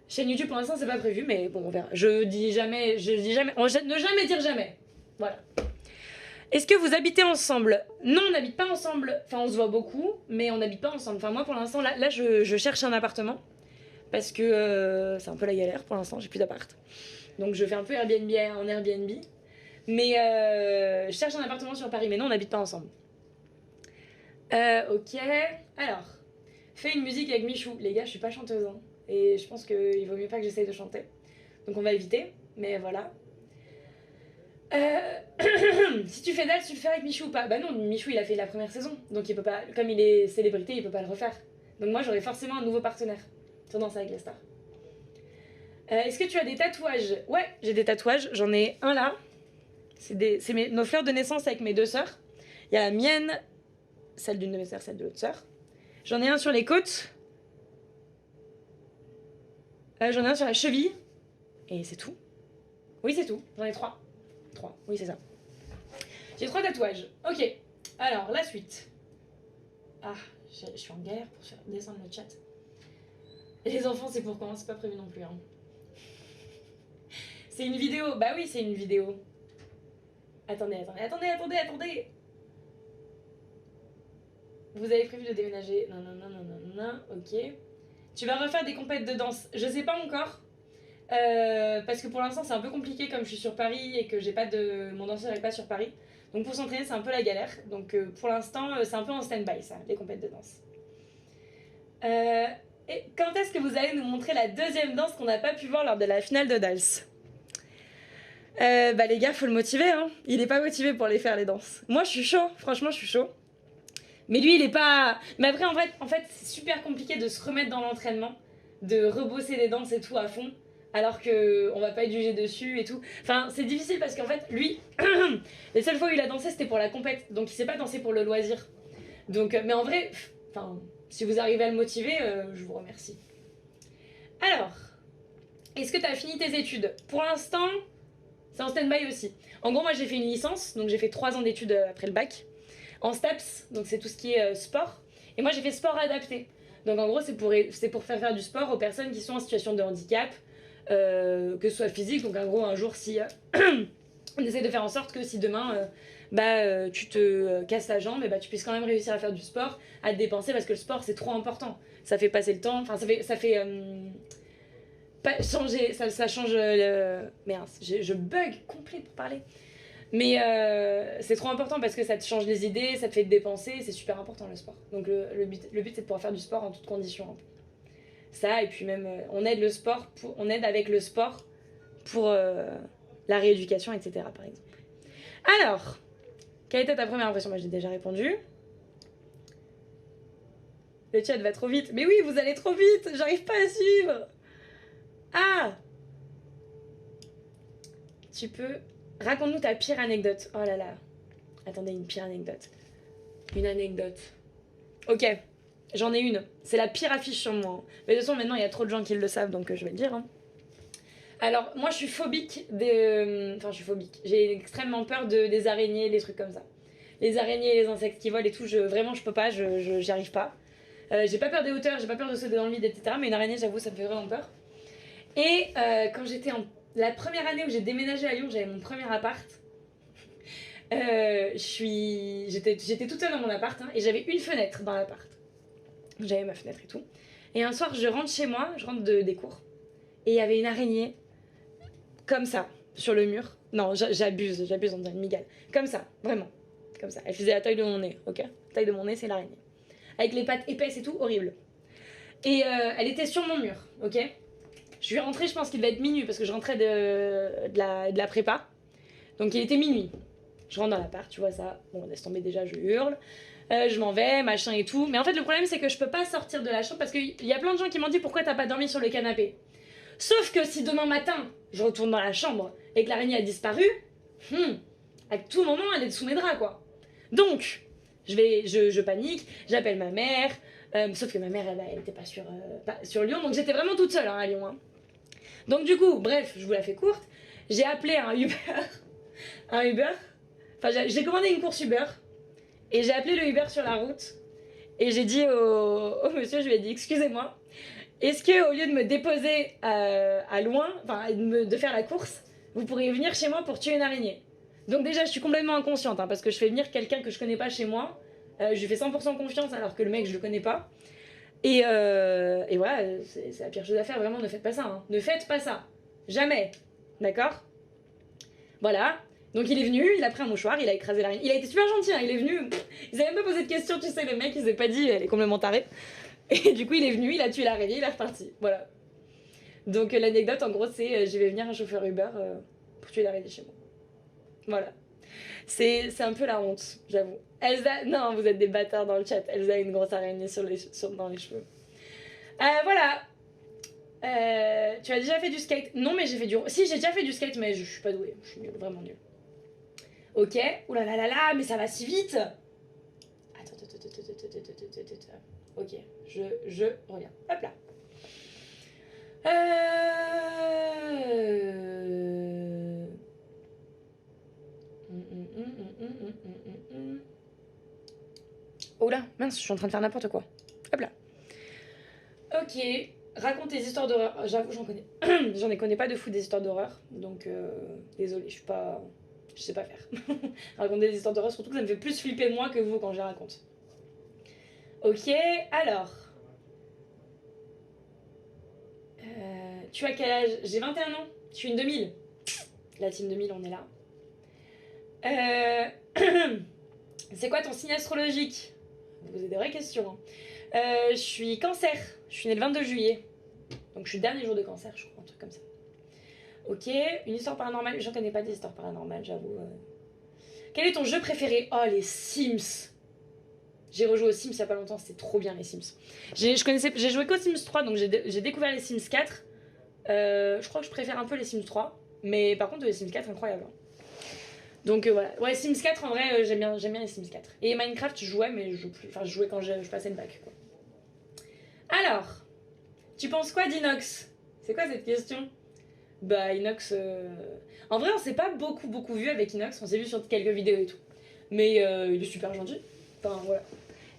chaîne YouTube pour l'instant c'est pas prévu mais bon on verra. Ne jamais dire jamais. Voilà. Est-ce que vous habitez ensemble? Non, on n'habite pas ensemble. Enfin on se voit beaucoup mais on n'habite pas ensemble. Enfin moi pour l'instant là je cherche un appartement parce que c'est un peu la galère pour l'instant, j'ai plus d'appart. Donc je fais un peu Airbnb en Airbnb. Mais je cherche un appartement sur Paris mais non on n'habite pas ensemble. Ok. Alors, fais une musique avec Michou. Les gars, je suis pas chanteuse, hein. Et je pense qu'il vaut mieux pas que j'essaye de chanter. Donc on va éviter, mais voilà. Si tu fais Dals, tu le fais avec Michou ou pas? Bah non, Michou il a fait la première saison, donc il peut pas, comme il est célébrité, il peut pas le refaire. Donc moi j'aurais forcément un nouveau partenaire sur Danse avec les stars. Est-ce que tu as des tatouages? Ouais, j'ai des tatouages, j'en ai un là. C'est nos fleurs de naissance avec mes deux sœurs. Il y a la mienne, celle d'une de mes sœurs, celle de l'autre sœur. J'en ai un sur les côtes. J'en ai un sur la cheville. Et c'est tout. Oui, c'est tout. J'en ai 3. 3, oui, c'est ça. J'ai 3 tatouages. Ok. Alors, la suite. Ah, je suis en galère pour faire descendre le chat. Et les enfants, c'est pour quand? C'est pas prévu non plus. Hein. C'est une vidéo. Bah oui, c'est une vidéo. Attendez. Vous avez prévu de déménager? Non. Ok. Tu vas refaire des compètes de danse? Je sais pas encore. Parce que pour l'instant c'est un peu compliqué comme je suis sur Paris et que j'ai pas de... mon danseur n'est pas sur Paris. Donc pour s'entraîner c'est un peu la galère. Donc pour l'instant c'est un peu en stand-by ça, les compètes de danse. Et quand est-ce que vous allez nous montrer la deuxième danse qu'on n'a pas pu voir lors de la finale de Dals? Bah les gars faut le motiver hein. Il est pas motivé pour les faire les danses. Moi je suis chaud, franchement je suis chaud. Mais lui il est pas... Mais après en fait c'est super compliqué de se remettre dans l'entraînement, de rebosser les danses et tout à fond. Alors qu'on va pas être jugé dessus et tout. Enfin, c'est difficile parce qu'en fait, lui, les seules fois où il a dansé, c'était pour la compète. Donc il sait pas danser pour le loisir. Donc, mais en vrai, enfin, si vous arrivez à le motiver, je vous remercie. Alors, est-ce que tu as fini tes études? Pour l'instant, c'est en stand-by aussi. En gros, moi j'ai fait une licence, donc j'ai fait 3 ans d'études après le bac. En STAPS, donc c'est tout ce qui est sport. Et moi j'ai fait sport adapté. Donc en gros, c'est pour faire du sport aux personnes qui sont en situation de handicap. Que ce soit physique, donc en gros un jour si on essaie de faire en sorte que si demain tu te casses la jambe, et tu puisses quand même réussir à faire du sport, à te dépenser parce que le sport c'est trop important, ça fait passer le temps, enfin ça fait pas changer, ça change merde, je bug complet pour parler, mais c'est trop important parce que ça te change les idées, ça te fait te dépenser, c'est super important le sport, donc le but c'est de pouvoir faire du sport en toutes conditions un peu. Ça et puis même on aide avec le sport pour la rééducation etc par exemple. Alors quelle était ta première impression? Moi j'ai déjà répondu. Le chat va trop vite. Mais oui vous allez trop vite, j'arrive pas à suivre. Ah tu peux raconte-nous ta pire anecdote. Oh là là, attendez, une pire anecdote, ok. J'en ai une. C'est la pire affiche sur moi. Mais de toute façon, maintenant, il y a trop de gens qui le savent, donc je vais le dire. Hein. Alors, moi, je suis phobique des... Enfin, je suis phobique. J'ai extrêmement peur des araignées, des trucs comme ça. Les araignées, les insectes qui volent et tout, vraiment, je peux pas, j'y arrive pas. J'ai pas peur des hauteurs, j'ai pas peur de sauter dans le vide, etc. Mais une araignée, j'avoue, ça me fait vraiment peur. Et quand j'étais la première année où j'ai déménagé à Lyon, j'avais mon premier appart. J'étais toute seule dans mon appart, hein, et j'avais une fenêtre dans l'appart. J'avais ma fenêtre et tout. Et un soir, je rentre chez moi, je rentre des cours. Et il y avait une araignée, comme ça, sur le mur. Non, j'abuse, on dirait une migale. Comme ça, vraiment. Comme ça. Elle faisait la taille de mon nez, ok? La taille de mon nez, c'est l'araignée. Avec les pattes épaisses et tout, horrible. Et elle était sur mon mur, ok? Je suis rentrée, je pense qu'il devait être minuit, parce que je rentrais de la prépa. Donc il était minuit. Je rentre dans l'appart, tu vois ça. Bon, laisse tomber déjà, je hurle. Je m'en vais, machin et tout. Mais en fait, le problème, c'est que je peux pas sortir de la chambre parce qu'il y a plein de gens qui m'ont dit pourquoi t'as pas dormi sur le canapé. Sauf que si demain matin, je retourne dans la chambre et que l'araignée a disparu, à tout moment, elle est sous mes draps, quoi. Donc, je panique, j'appelle ma mère. Sauf que ma mère, elle était pas sur Lyon, donc j'étais vraiment toute seule hein, à Lyon. Hein. Donc du coup, bref, je vous la fais courte. J'ai appelé un Uber. Enfin, j'ai commandé une course Uber. Et j'ai appelé le Uber sur la route et j'ai dit au monsieur, je lui ai dit excusez-moi, est-ce que au lieu de me déposer à loin, enfin de faire la course, vous pourriez venir chez moi pour tuer une araignée? Donc déjà je suis complètement inconsciente hein, parce que je fais venir quelqu'un que je connais pas chez moi, je lui fais 100% confiance alors que le mec je le connais pas. Et voilà, c'est la pire chose à faire, vraiment ne faites pas ça, hein. Ne faites pas ça, jamais, d'accord? Voilà. Donc il est venu, il a pris un mouchoir, il a écrasé l'araignée. Il a été super gentil, hein, il est venu. Ils avaient même pas posé de questions, tu sais, le mec, il s'est pas dit, elle est complètement tarée. Et du coup, il est venu, il a tué l'araignée, il est reparti. Voilà. Donc l'anecdote, en gros, c'est je vais venir un chauffeur Uber pour tuer l'araignée chez moi. Voilà. C'est un peu la honte, j'avoue. Elsa, non, vous êtes des bâtards dans le chat. Elsa a une grosse araignée dans les cheveux. Voilà. Tu as déjà fait du skate? Non, mais j'ai fait du... Si, j'ai déjà fait du skate, mais je suis pas douée. Je suis nulle, vraiment nulle. Ok. Ouh là là là là, mais ça va si vite. Attends. Ok, je reviens. Hop là. Oh là, mince, je suis en train de faire n'importe quoi. Hop là. Ok, raconte tes histoires d'horreur. J'avoue, j'en connais pas de fou des histoires d'horreur. Donc, désolée, je sais pas faire. Raconter des histoires d'horreur, surtout que ça me fait plus flipper moi que vous quand je les raconte. Ok, alors. Tu as quel âge? J'ai 21 ans. Je suis une 2000. La team 2000, on est là. C'est quoi ton signe astrologique? Vous posez des vraies questions. Hein. Je suis cancer. Je suis née le 22 juillet. Donc je suis le dernier jour de cancer, je crois, un truc comme ça. Ok, une histoire paranormale. J'en connais pas des histoires paranormales, j'avoue. Quel est ton jeu préféré? Oh, les Sims. J'ai rejoué aux Sims il y a pas longtemps, c'était trop bien les Sims. J'ai joué qu'aux Sims 3, donc j'ai découvert les Sims 4. Je crois que je préfère un peu les Sims 3. Mais par contre, les Sims 4, incroyable. Donc voilà. Ouais, Sims 4, en vrai, j'aime bien les Sims 4. Et Minecraft, je jouais, mais je joue plus. Enfin, je jouais quand je passais le bac, quoi. Alors, tu penses quoi d'Inox? C'est quoi cette question? Bah, Inox... En vrai, on s'est pas beaucoup vu avec Inox. On s'est vu sur quelques vidéos et tout. Mais il est super gentil. Enfin, voilà.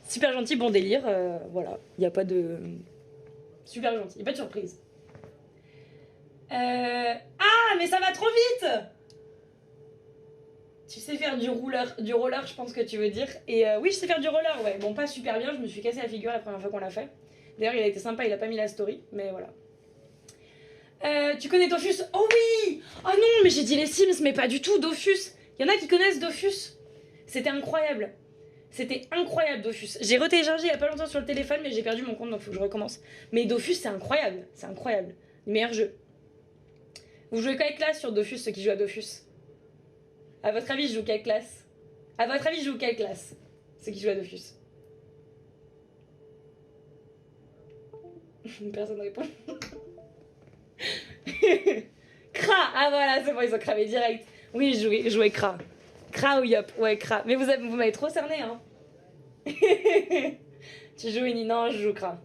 Super gentil, bon délire. Voilà. Il n'y a pas de... Super gentil. Il n'y a pas de surprise. Ah, mais ça va trop vite! Tu sais faire du roller, je pense que tu veux dire. Et oui, je sais faire du roller, ouais. Bon, pas super bien, je me suis cassé la figure la première fois qu'on l'a fait. D'ailleurs, il a été sympa, il a pas mis la story, mais voilà. Tu connais Dofus? Oh oui! Oh non, mais j'ai dit les Sims, mais pas du tout, Dofus. Il y en a qui connaissent Dofus. C'était incroyable. C'était incroyable, Dofus. J'ai retéléchargé il y a pas longtemps sur le téléphone, mais j'ai perdu mon compte, donc faut que je recommence. Mais Dofus, c'est incroyable. C'est incroyable. Le meilleur jeu. Vous jouez quelle classe sur Dofus, ceux qui jouent à Dofus? À votre avis, je joue quelle classe? À votre avis, je joue quelle classe? Ceux qui jouent à Dofus. Personne ne répond. Kra! Ah voilà, c'est bon, ils ont cramé direct. Oui, je jouais Kra. Kra ou Yop? Ouais, Kra. Mais vous m'avez trop cerné, hein. Tu joues Ini? Non, je joue Kra.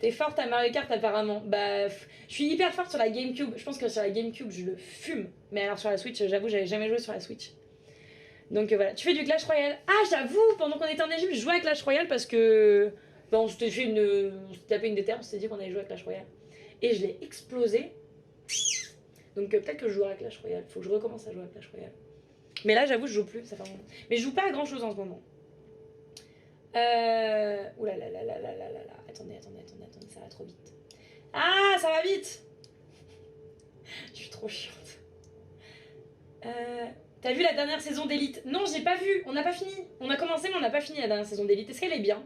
T'es forte à Mario Kart apparemment. Bah, je suis hyper forte sur la Gamecube. Je pense que sur la Gamecube, je le fume. Mais alors sur la Switch, j'avoue, j'avais jamais joué sur la Switch. Donc voilà. Tu fais du Clash Royale? Ah, j'avoue, pendant qu'on était en Égypte, je jouais à Clash Royale parce que... Bon, on s'était tapé une déterre, on s'était dit qu'on allait jouer à Clash Royale. Et je l'ai explosé. Donc peut-être que je jouerai à Clash Royale. Faut que je recommence à jouer à Clash Royale. Mais là, j'avoue, je joue plus. Ça fait un moment. Mais je joue pas à grand chose en ce moment. Ouh là là là là là là là là. Attendez, ça va trop vite. Ah, ça va vite. Je suis trop chiante. T'as vu la dernière saison d'Elite? Non, j'ai pas vu, on n'a pas fini. On a commencé, mais on n'a pas fini la dernière saison d'Elite. Est-ce qu'elle est bien?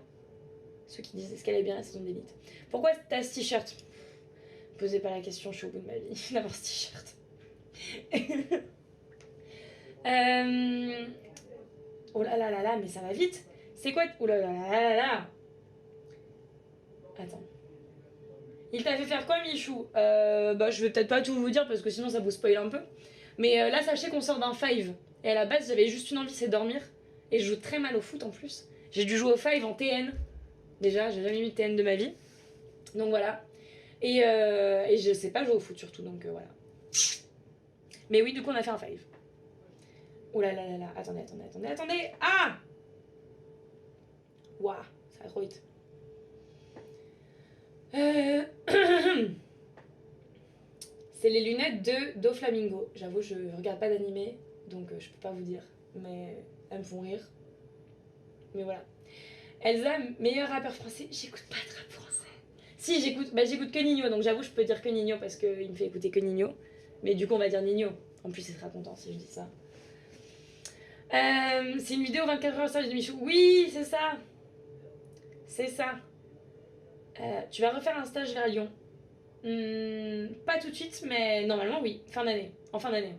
Ceux qui disent, est-ce qu'elle est bien la saison d'Elite? Pourquoi t'as ce t-shirt? Posez pas la question, je suis au bout de ma vie d'avoir ce t-shirt. Oh là là là là, mais ça va vite. C'est quoi? Oh là là là là là. Attends. Il t'a fait faire quoi, Michou? Bah, je vais peut-être pas tout vous dire parce que sinon ça vous spoil un peu. Mais là, sachez qu'on sort d'un 5. Et à la base, j'avais juste une envie, c'est dormir. Et je joue très mal au foot en plus. J'ai dû jouer au 5 en TN. Déjà, j'ai jamais mis de TN de ma vie. Donc voilà. Et je sais pas jouer au foot surtout, donc voilà. Mais oui, du coup, on a fait un 5. Oh là là là là. Attendez. Ah! Waouh, ça va trop vite. C'est les lunettes de Doflamingo. J'avoue, je regarde pas d'animé, donc je peux pas vous dire. Mais elles me font rire. Mais voilà. Elsa, meilleur rappeur français. J'écoute pas de rap français. Si, j'écoute que Nino, donc j'avoue, je peux dire que Nino parce qu'il me fait écouter que Nino. Mais du coup, on va dire Nino. En plus, il sera content si je dis ça. C'est une vidéo 24 heures stage de Michou. Oui, c'est ça. C'est ça. Tu vas refaire un stage vers Lyon. Pas tout de suite, mais normalement, oui. Fin d'année. En fin d'année.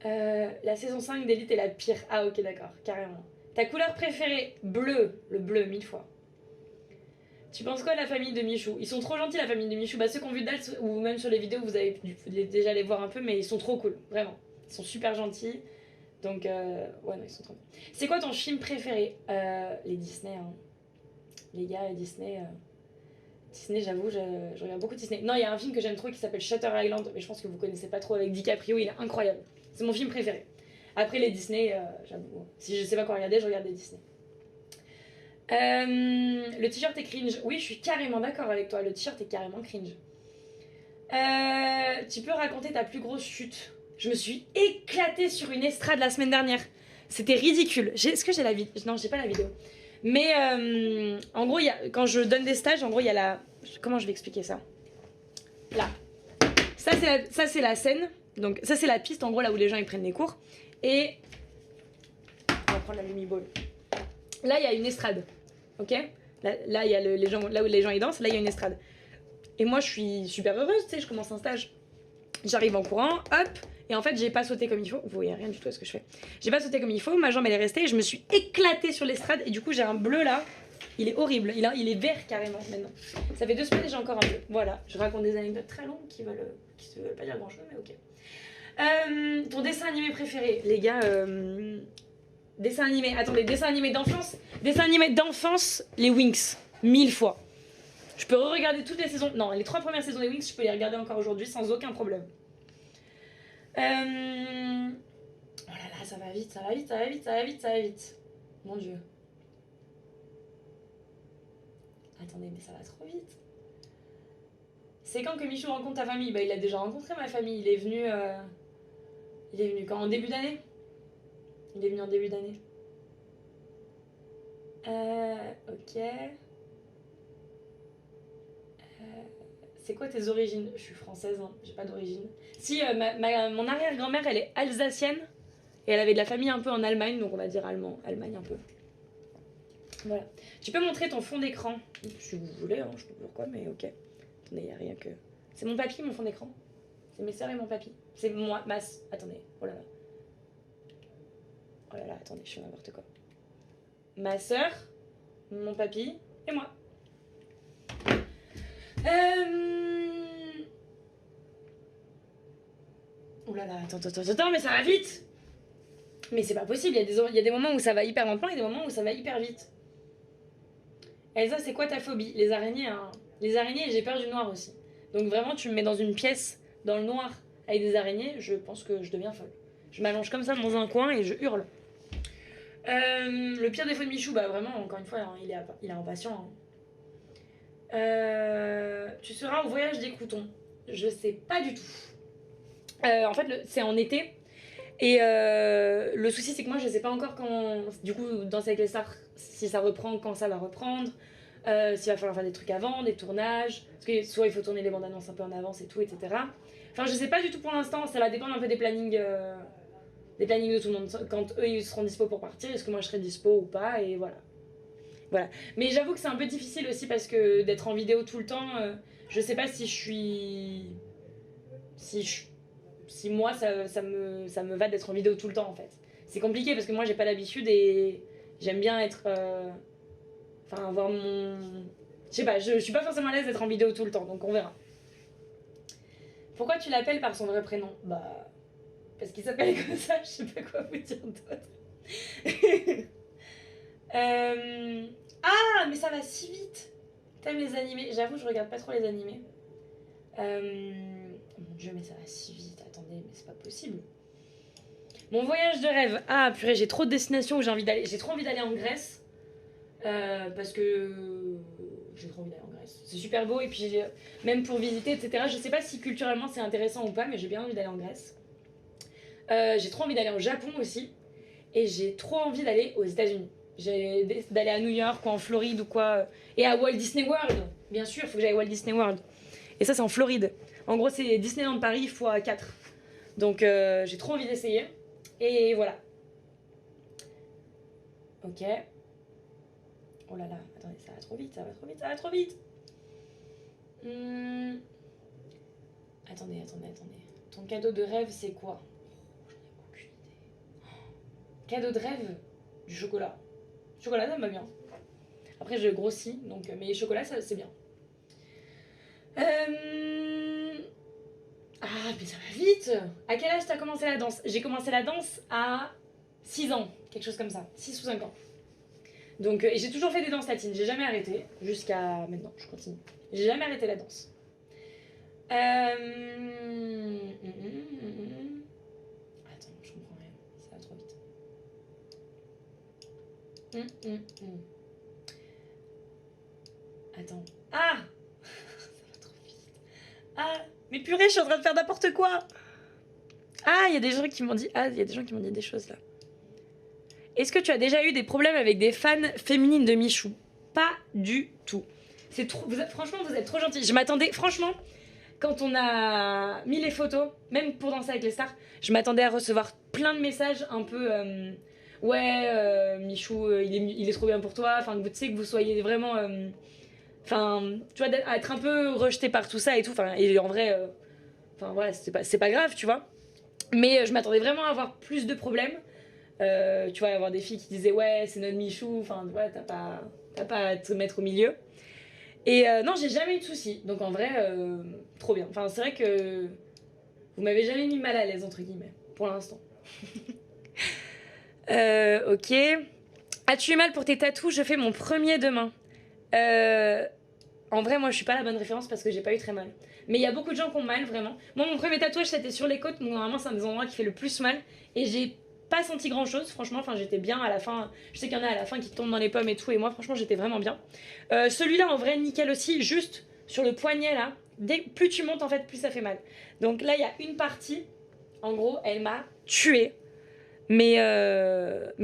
La saison 5 d'Elite est la pire. Ah, ok, d'accord. Carrément. Ta couleur préférée? Bleu. Le bleu, 1000 fois. Tu penses quoi de la famille de Michou? Ils sont trop gentils, la famille de Michou. Bah, ceux qui ont vu Dals, ou même sur les vidéos, vous avez déjà les voir un peu, mais ils sont trop cool. Vraiment. Ils sont super gentils. Donc, ouais, non, ils sont trop cool. C'est quoi ton film préféré? Les Disney, hein. Les gars, les Disney. Disney, j'avoue, je regarde beaucoup Disney. Non, il y a un film que j'aime trop qui s'appelle Shutter Island, mais je pense que vous connaissez pas trop, avec DiCaprio, il est incroyable. C'est mon film préféré. Après les Disney, j'avoue, si je sais pas quoi regarder, je regarde des Disney. Le t-shirt est cringe. Oui, je suis carrément d'accord avec toi, le t-shirt est carrément cringe. Tu peux raconter ta plus grosse chute? Je me suis éclatée sur une estrade la semaine dernière. C'était ridicule. Est-ce que j'ai la vidéo? Non, j'ai pas la vidéo. Mais en gros, quand je donne des stages, en gros, il y a la... Comment je vais expliquer ça? Là. Ça, c'est la scène. Donc, ça, c'est la piste, en gros, là où les gens ils prennent les cours. Et... On va prendre la Lumiball. Là, il y a une estrade. Ok? Là, il y a les gens, là où les gens ils dansent, là, il y a une estrade. Et moi, je suis super heureuse, tu sais, je commence un stage. J'arrive en courant, hop, et en fait, j'ai pas sauté comme il faut. Vous voyez rien du tout à ce que je fais. J'ai pas sauté comme il faut, ma jambe elle est restée, et je me suis éclatée sur l'estrade, et du coup, j'ai un bleu là. Il est horrible, il est vert carrément maintenant. Ça fait 2 semaines et j'ai encore un bleu. Voilà, je raconte des anecdotes très longues qui veulent pas dire grand chose, mais ok. Ton dessin animé préféré? Les gars, dessin animé, attendez, dessin animé d'enfance? Dessin animé d'enfance, les Winx, 1000 fois. Je peux re-regarder toutes les saisons. Non, les 3 premières saisons des Winx, je peux les regarder encore aujourd'hui sans aucun problème. Oh là là, ça va vite, ça va vite, ça va vite, ça va vite, ça va vite. Mon Dieu. Attendez, mais ça va trop vite. C'est quand que Michou rencontre ta famille? Bah, il a déjà rencontré ma famille. Il est venu quand? En début d'année? Il est venu en début d'année. Ok. C'est quoi tes origines? Je suis française, hein, j'ai pas d'origine. Si, mon arrière-grand-mère, elle est alsacienne. Et elle avait de la famille un peu en Allemagne, donc on va dire allemand. Allemagne un peu. Voilà. Tu peux montrer ton fond d'écran? Si vous voulez, hein, je sais pas pourquoi, mais ok. Attendez, y a rien que... C'est mon papy, mon fond d'écran. C'est mes sœurs et mon papy. C'est moi, Attendez, oh là là. Oh là là, attendez, je fais n'importe quoi. Ma sœur, mon papy et moi. Oh là là, attends, mais ça va vite! Mais c'est pas possible, il y a des moments où ça va hyper lentement et des moments où ça va hyper vite. Elsa, c'est quoi ta phobie? Les araignées, hein. Les araignées, j'ai peur du noir aussi. Donc vraiment, tu me mets dans une pièce, dans le noir, avec des araignées, je pense que je deviens folle. Je m'allonge comme ça dans un coin et je hurle. Le pire défaut de Michou, bah vraiment, encore une fois, hein, il est impatient. Hein. Tu seras au voyage des croutons? Je sais pas du tout. En fait, c'est en été. Et le souci, c'est que moi, je sais pas encore quand... Du coup, Danser avec les stars, si ça reprend, quand ça va reprendre. S'il va falloir faire des trucs avant, des tournages. Parce que soit il faut tourner les bandes annonces un peu en avance et tout, etc. Enfin, je sais pas du tout pour l'instant. Ça va dépendre un peu des plannings de tout le monde. Quand eux, ils seront dispo pour partir, est-ce que moi, je serai dispo ou pas? Et voilà. Voilà. Mais j'avoue que c'est un peu difficile aussi parce que d'être en vidéo tout le temps, je sais pas si je suis... Si moi, ça me va d'être en vidéo tout le temps, en fait. C'est compliqué parce que moi, j'ai pas l'habitude et j'aime bien être... Enfin, avoir mon... Je sais pas, je suis pas forcément à l'aise d'être en vidéo tout le temps, donc on verra. Pourquoi tu l'appelles par son vrai prénom? Bah... Parce qu'il s'appelle comme ça, je sais pas quoi vous dire d'autre. Ah, mais ça va si vite. T'aimes les animés? J'avoue, je regarde pas trop les animés. Mon Dieu, mais ça va si vite. Attendez, mais c'est pas possible. Mon voyage de rêve. Ah, purée, j'ai trop de destinations où j'ai envie d'aller. J'ai trop envie d'aller en Grèce. Parce que j'ai trop envie d'aller en Grèce. C'est super beau et puis même pour visiter, etc. Je sais pas si culturellement c'est intéressant ou pas, mais j'ai bien envie d'aller en Grèce. J'ai trop envie d'aller au Japon aussi. Et j'ai trop envie d'aller aux États-Unis. D'aller à New York ou en Floride ou quoi. Et à Walt Disney World. Bien sûr, il faut que j'aille à Walt Disney World. Et ça, c'est en Floride. En gros, c'est Disneyland Paris x 4. Donc j'ai trop envie d'essayer. Et voilà. Ok. Oh là là, attendez, ça va trop vite, ça va trop vite, ça va trop vite. Attendez. Ton cadeau de rêve, c'est quoi? J'en ai aucune idée. Cadeau de rêve? Du chocolat. Chocolat, ça me va bien. Après, je grossis, donc, mais chocolat, ça, c'est bien. Ah, mais ça va vite! À quel âge t'as commencé la danse? J'ai commencé la danse à 6 ans, quelque chose comme ça, 6 ou 5 ans. Donc, j'ai toujours fait des danses latines, j'ai jamais arrêté, jusqu'à maintenant, je continue. J'ai jamais arrêté la danse. Attends, je comprends rien, ça va trop vite. Attends. Ah! Ça va trop vite. Ah! Mais purée, je suis en train de faire n'importe quoi! Ah, il y a des gens qui m'ont dit... Ah, il y a des gens qui m'ont dit des choses, là. Est-ce que tu as déjà eu des problèmes avec des fans féminines de Michou? Pas du tout. C'est trop... Franchement, vous êtes trop gentils. Je m'attendais... Franchement, quand on a mis les photos, même pour danser avec les stars, je m'attendais à recevoir plein de messages un peu... ouais, Michou, il est trop bien pour toi. Enfin, tu sais, que vous soyez vraiment... Enfin, tu vois, être un peu rejeté par tout ça et tout. Enfin, et en vrai, enfin voilà, c'est pas grave, tu vois. Mais je m'attendais vraiment à avoir plus de problèmes. Tu vois, avoir des filles qui disaient ouais, c'est notre Michou. Enfin, ouais, t'as pas à te mettre au milieu. Et non, j'ai jamais eu de soucis. Donc en vrai, trop bien. Enfin, c'est vrai que vous m'avez jamais mis mal à l'aise, entre guillemets, pour l'instant. Ok. As-tu eu mal pour tes tatous? Je fais mon premier demain. En vrai, moi, je suis pas la bonne référence parce que j'ai pas eu très mal. Mais il y a beaucoup de gens qui ont mal, vraiment. Moi, mon premier tatouage, c'était sur les côtes. Donc, normalement, c'est un des endroits qui fait le plus mal. Et j'ai pas senti grand chose, franchement. Enfin, j'étais bien à la fin. Je sais qu'il y en a à la fin qui tombent dans les pommes et tout. Et moi, franchement, j'étais vraiment bien. Celui-là, en vrai, nickel aussi. Juste sur le poignet, là. Plus tu montes, en fait, plus ça fait mal. Donc là, il y a une partie. En gros, elle m'a tuée. Mais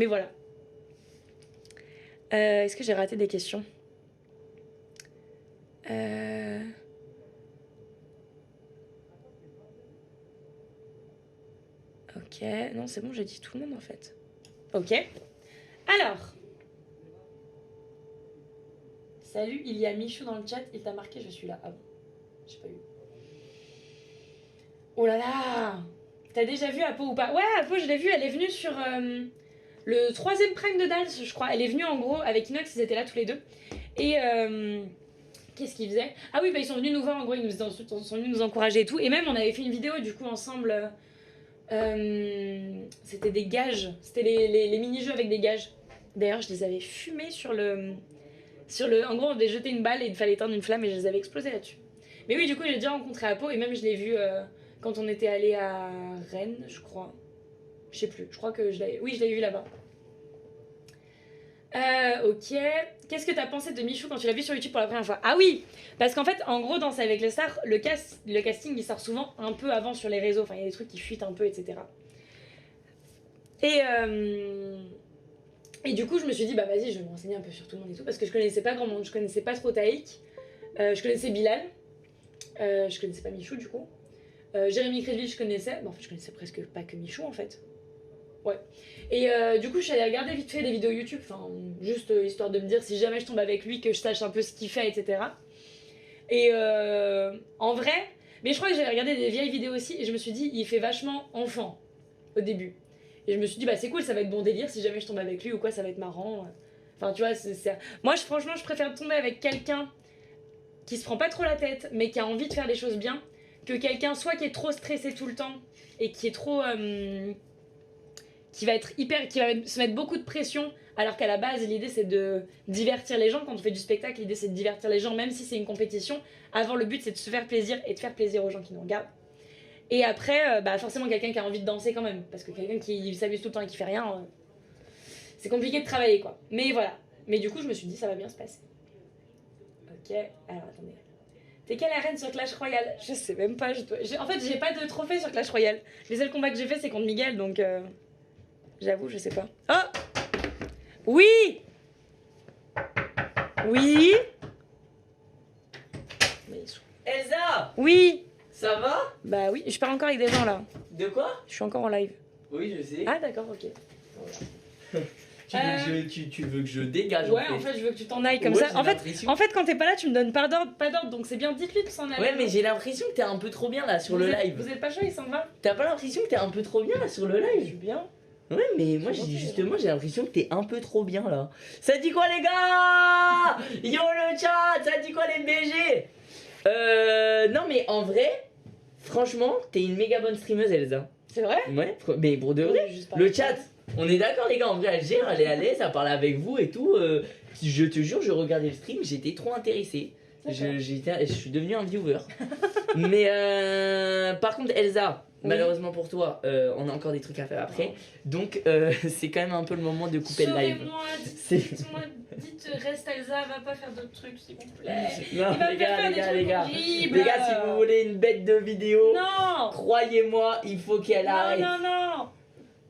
voilà. Est-ce que j'ai raté des questions? Ok, non c'est bon, j'ai dit tout le monde en fait. Ok. Alors. Salut, il y a Michou dans le chat, il t'a marqué, je suis là. Ah bon, j'ai pas eu. Oh là là! T'as déjà vu Apo ou pas? Ouais, Apo, je l'ai vue, elle est venue sur le 3e prime de Dals, je crois. Elle est venue en gros avec Inox, ils étaient là tous les deux. Et qu'est-ce qu'ils faisaient? Ah oui, bah ils sont venus nous voir, en gros, ils sont venus nous encourager et tout. Et même, on avait fait une vidéo du coup ensemble. C'était des gages, c'était les mini-jeux avec des gages. D'ailleurs, je les avais fumés sur le. En gros, on avait jeté une balle et il fallait éteindre une flamme et je les avais explosés là-dessus. Mais oui, du coup, j'ai déjà rencontré Apo et même je l'ai vu quand on était allé à Rennes, je crois. Je sais plus, je crois que je l'avais. Oui, je l'avais vu là-bas. Ok. Qu'est-ce que t'as pensé de Michou quand tu l'as vu sur YouTube pour la première fois? Ah oui, parce qu'en fait, en gros, Danse avec les stars, le casting, il sort souvent un peu avant sur les réseaux. Enfin, il y a des trucs qui fuitent un peu, etc. Et du coup, je me suis dit, bah vas-y, je vais me renseigner un peu sur tout le monde et tout, parce que je connaissais pas grand monde. Je connaissais pas trop Taïk. Je connaissais Bilal. Je connaissais pas Michou, du coup. Jérémy Crédville, je connaissais. Bon, en fait, je connaissais presque pas que Michou, en fait. Ouais. Et du coup, je suis allée regarder vite fait des vidéos YouTube, enfin, juste histoire de me dire si jamais je tombe avec lui, que je sache un peu ce qu'il fait, etc. Et en vrai, mais je crois que j'avais regardé des vieilles vidéos aussi, et je me suis dit, il fait vachement enfant au début. Et je me suis dit, bah c'est cool, ça va être bon délire, si jamais je tombe avec lui ou quoi, ça va être marrant. Enfin, tu vois, moi, franchement, je préfère tomber avec quelqu'un qui se prend pas trop la tête, mais qui a envie de faire les choses bien, que quelqu'un soit qui est trop stressé tout le temps, et qui est trop... qui va se mettre beaucoup de pression, alors qu'à la base l'idée c'est de divertir les gens. Quand on fait du spectacle, l'idée c'est de divertir les gens, même si c'est une compétition. Avant, le but c'est de se faire plaisir et de faire plaisir aux gens qui nous regardent. Et après, bah forcément quelqu'un qui a envie de danser quand même, parce que quelqu'un qui s'amuse tout le temps et qui fait rien, c'est compliqué de travailler quoi. Mais voilà. Mais du coup je me suis dit ça va bien se passer. Ok, alors attendez. T'es quelle arène sur Clash Royale? Je sais même pas. En fait j'ai pas de trophée sur Clash Royale. Les seuls combats que j'ai fait c'est contre Miguel, donc j'avoue, je sais pas. Oh! Oui! Oui? Elsa! Oui! Ça va? Bah oui, je parle encore avec des gens là. De quoi? Je suis encore en live. Oui, je sais. Ah d'accord, ok. Tu veux que je dégage Ouais, en fait, je veux que tu t'en ailles comme Ouais, ça. j'ai En fait, l'impression. quand t'es pas là, tu me donnes pas d'ordre, donc c'est bien, dites-lui de s'en aller. Ouais, mais j'ai l'impression que t'es un peu trop bien là sur Vous le êtes- live. Vous êtes pas chaud, il s'en va? T'as pas l'impression que t'es un peu trop bien là sur le Je live? suis bien. Ouais, mais moi C'est gentil, justement j'ai l'impression que t'es un peu trop bien là. Ça dit quoi les gars? Yo le chat, ça dit quoi les BG? Non mais en vrai, franchement, t'es une méga bonne streameuse Elsa. C'est vrai? Ouais, mais pour de vrai. Juste pas. Le chat, on est d'accord les gars, en vrai elle gère, elle est à l'aise, elle parle avec vous et tout. Je te jure, je regardais le stream, j'étais trop intéressé. Je suis devenu un viewer. Mais par contre Elsa, Oui. malheureusement pour toi, on a encore des trucs à faire après. Donc c'est quand même un peu le moment de couper le live. Sauvez-moi, C'est- dites-moi, dites reste Elsa, va pas faire d'autres trucs s'il vous plaît. Non Il va les me gars, faire les des gars, trucs les gars. horribles. Les gars, si vous voulez une bête de vidéo, Non! croyez-moi, il faut qu'elle Non, arrête. non, non!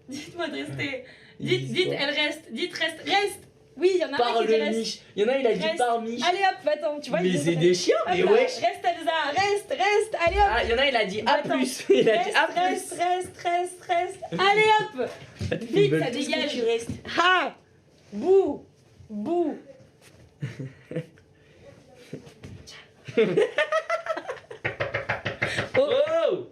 Dites-moi de rester. Ils Dites, quoi elle reste. Dites, reste! Oui, il y en a un Par qui dit le reste. Mich. Il y en a, il a dit Reste. par Mich. Allez hop, attends, tu vois. Mais il c'est dit- des chiens, Hop mais là, wesh. Reste Elsa, reste, allez hop! Ah, il y en a, il a dit A+. Attends. Il a dit Reste, A+. reste. Allez hop! Ils Vite, veulent ça tous que dégage. tu restes. Ha! Bouh! Oh!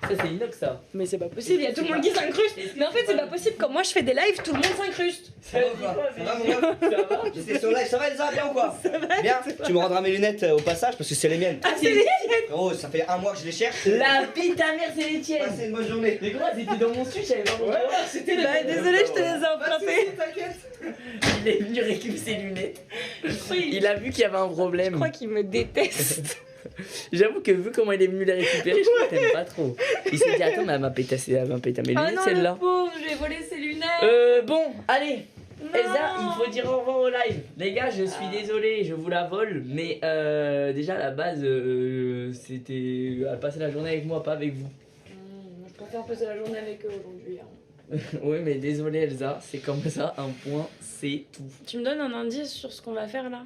Ça, c'est inox, ça. Mais c'est pas possible, il y a tout le monde qui s'incruste. Mais en fait, c'est pas possible. Quand moi je fais des lives, tout le monde s'incruste. Ça va dit ou quoi? quoi, Ça va, mais- mon gars? Ça va? J'étais sur live, ça va Elsa, bien ou quoi? Ça va? Bien, tu me rendras mes lunettes au passage parce que c'est les miennes. Ah, c'est les Frérot, ça fait un mois que je les cherche. La vie de ta mère, c'est les tiennes. Passez une bonne journée. Mais gros, c'était dans mon suite, j'avais pas mon c'était les Bah, miennes. désolé, je te les ai empruntés. T'inquiète. Il est venu récupérer ses lunettes. Oui. Il a vu qu'il y avait un Je problème. crois qu'il me déteste. J'avoue que vu comment il est venu les récupérer, je crois que t'aimes pas trop. Il s'est dit, attends, mais elle m'a pété mes Ah lunettes, non, le celle-là. pauvre, je lui ai volé ses lunettes. Bon, allez. Non. Elsa, il faut dire au revoir au live. Les gars, je suis désolé, je vous la vole, mais déjà à la base, c'était à passer la journée avec moi, pas avec vous. Je préfère passer la journée avec eux aujourd'hui. hein. Oui, mais désolé Elsa, c'est comme ça, un point, c'est tout. Tu me donnes un indice sur ce qu'on va faire là?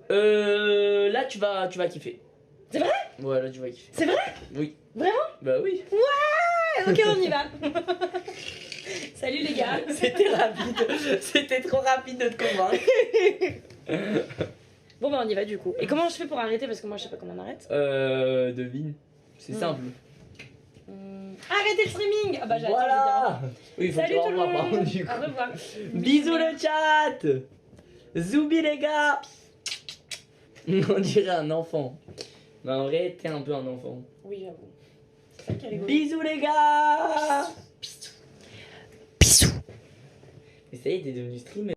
Là, tu vas kiffer. C'est vrai? Ouais, là, tu vas kiffer. C'est vrai? Oui. Vraiment? Bah oui. Ok, on y va. Salut les gars. C'était rapide. C'était trop rapide de te convaincre. Bon bah on y va du coup. Et comment je fais pour arrêter? Parce que moi je sais pas comment on arrête. Devine. C'est Hmm. simple. Arrêtez le streaming. Ah bah j'attends. Voilà. Oui, il faut Salut dire au tout le revoir, par monde. contre, du coup. Au revoir. Bisous le chat. Zoubi les gars. On dirait un enfant. Mais en vrai, t'es un peu un enfant. Oui j'avoue. C'est ça qui est rigolo. Bisous les gars. Bisous. Et ça y est, t'es devenu streamer.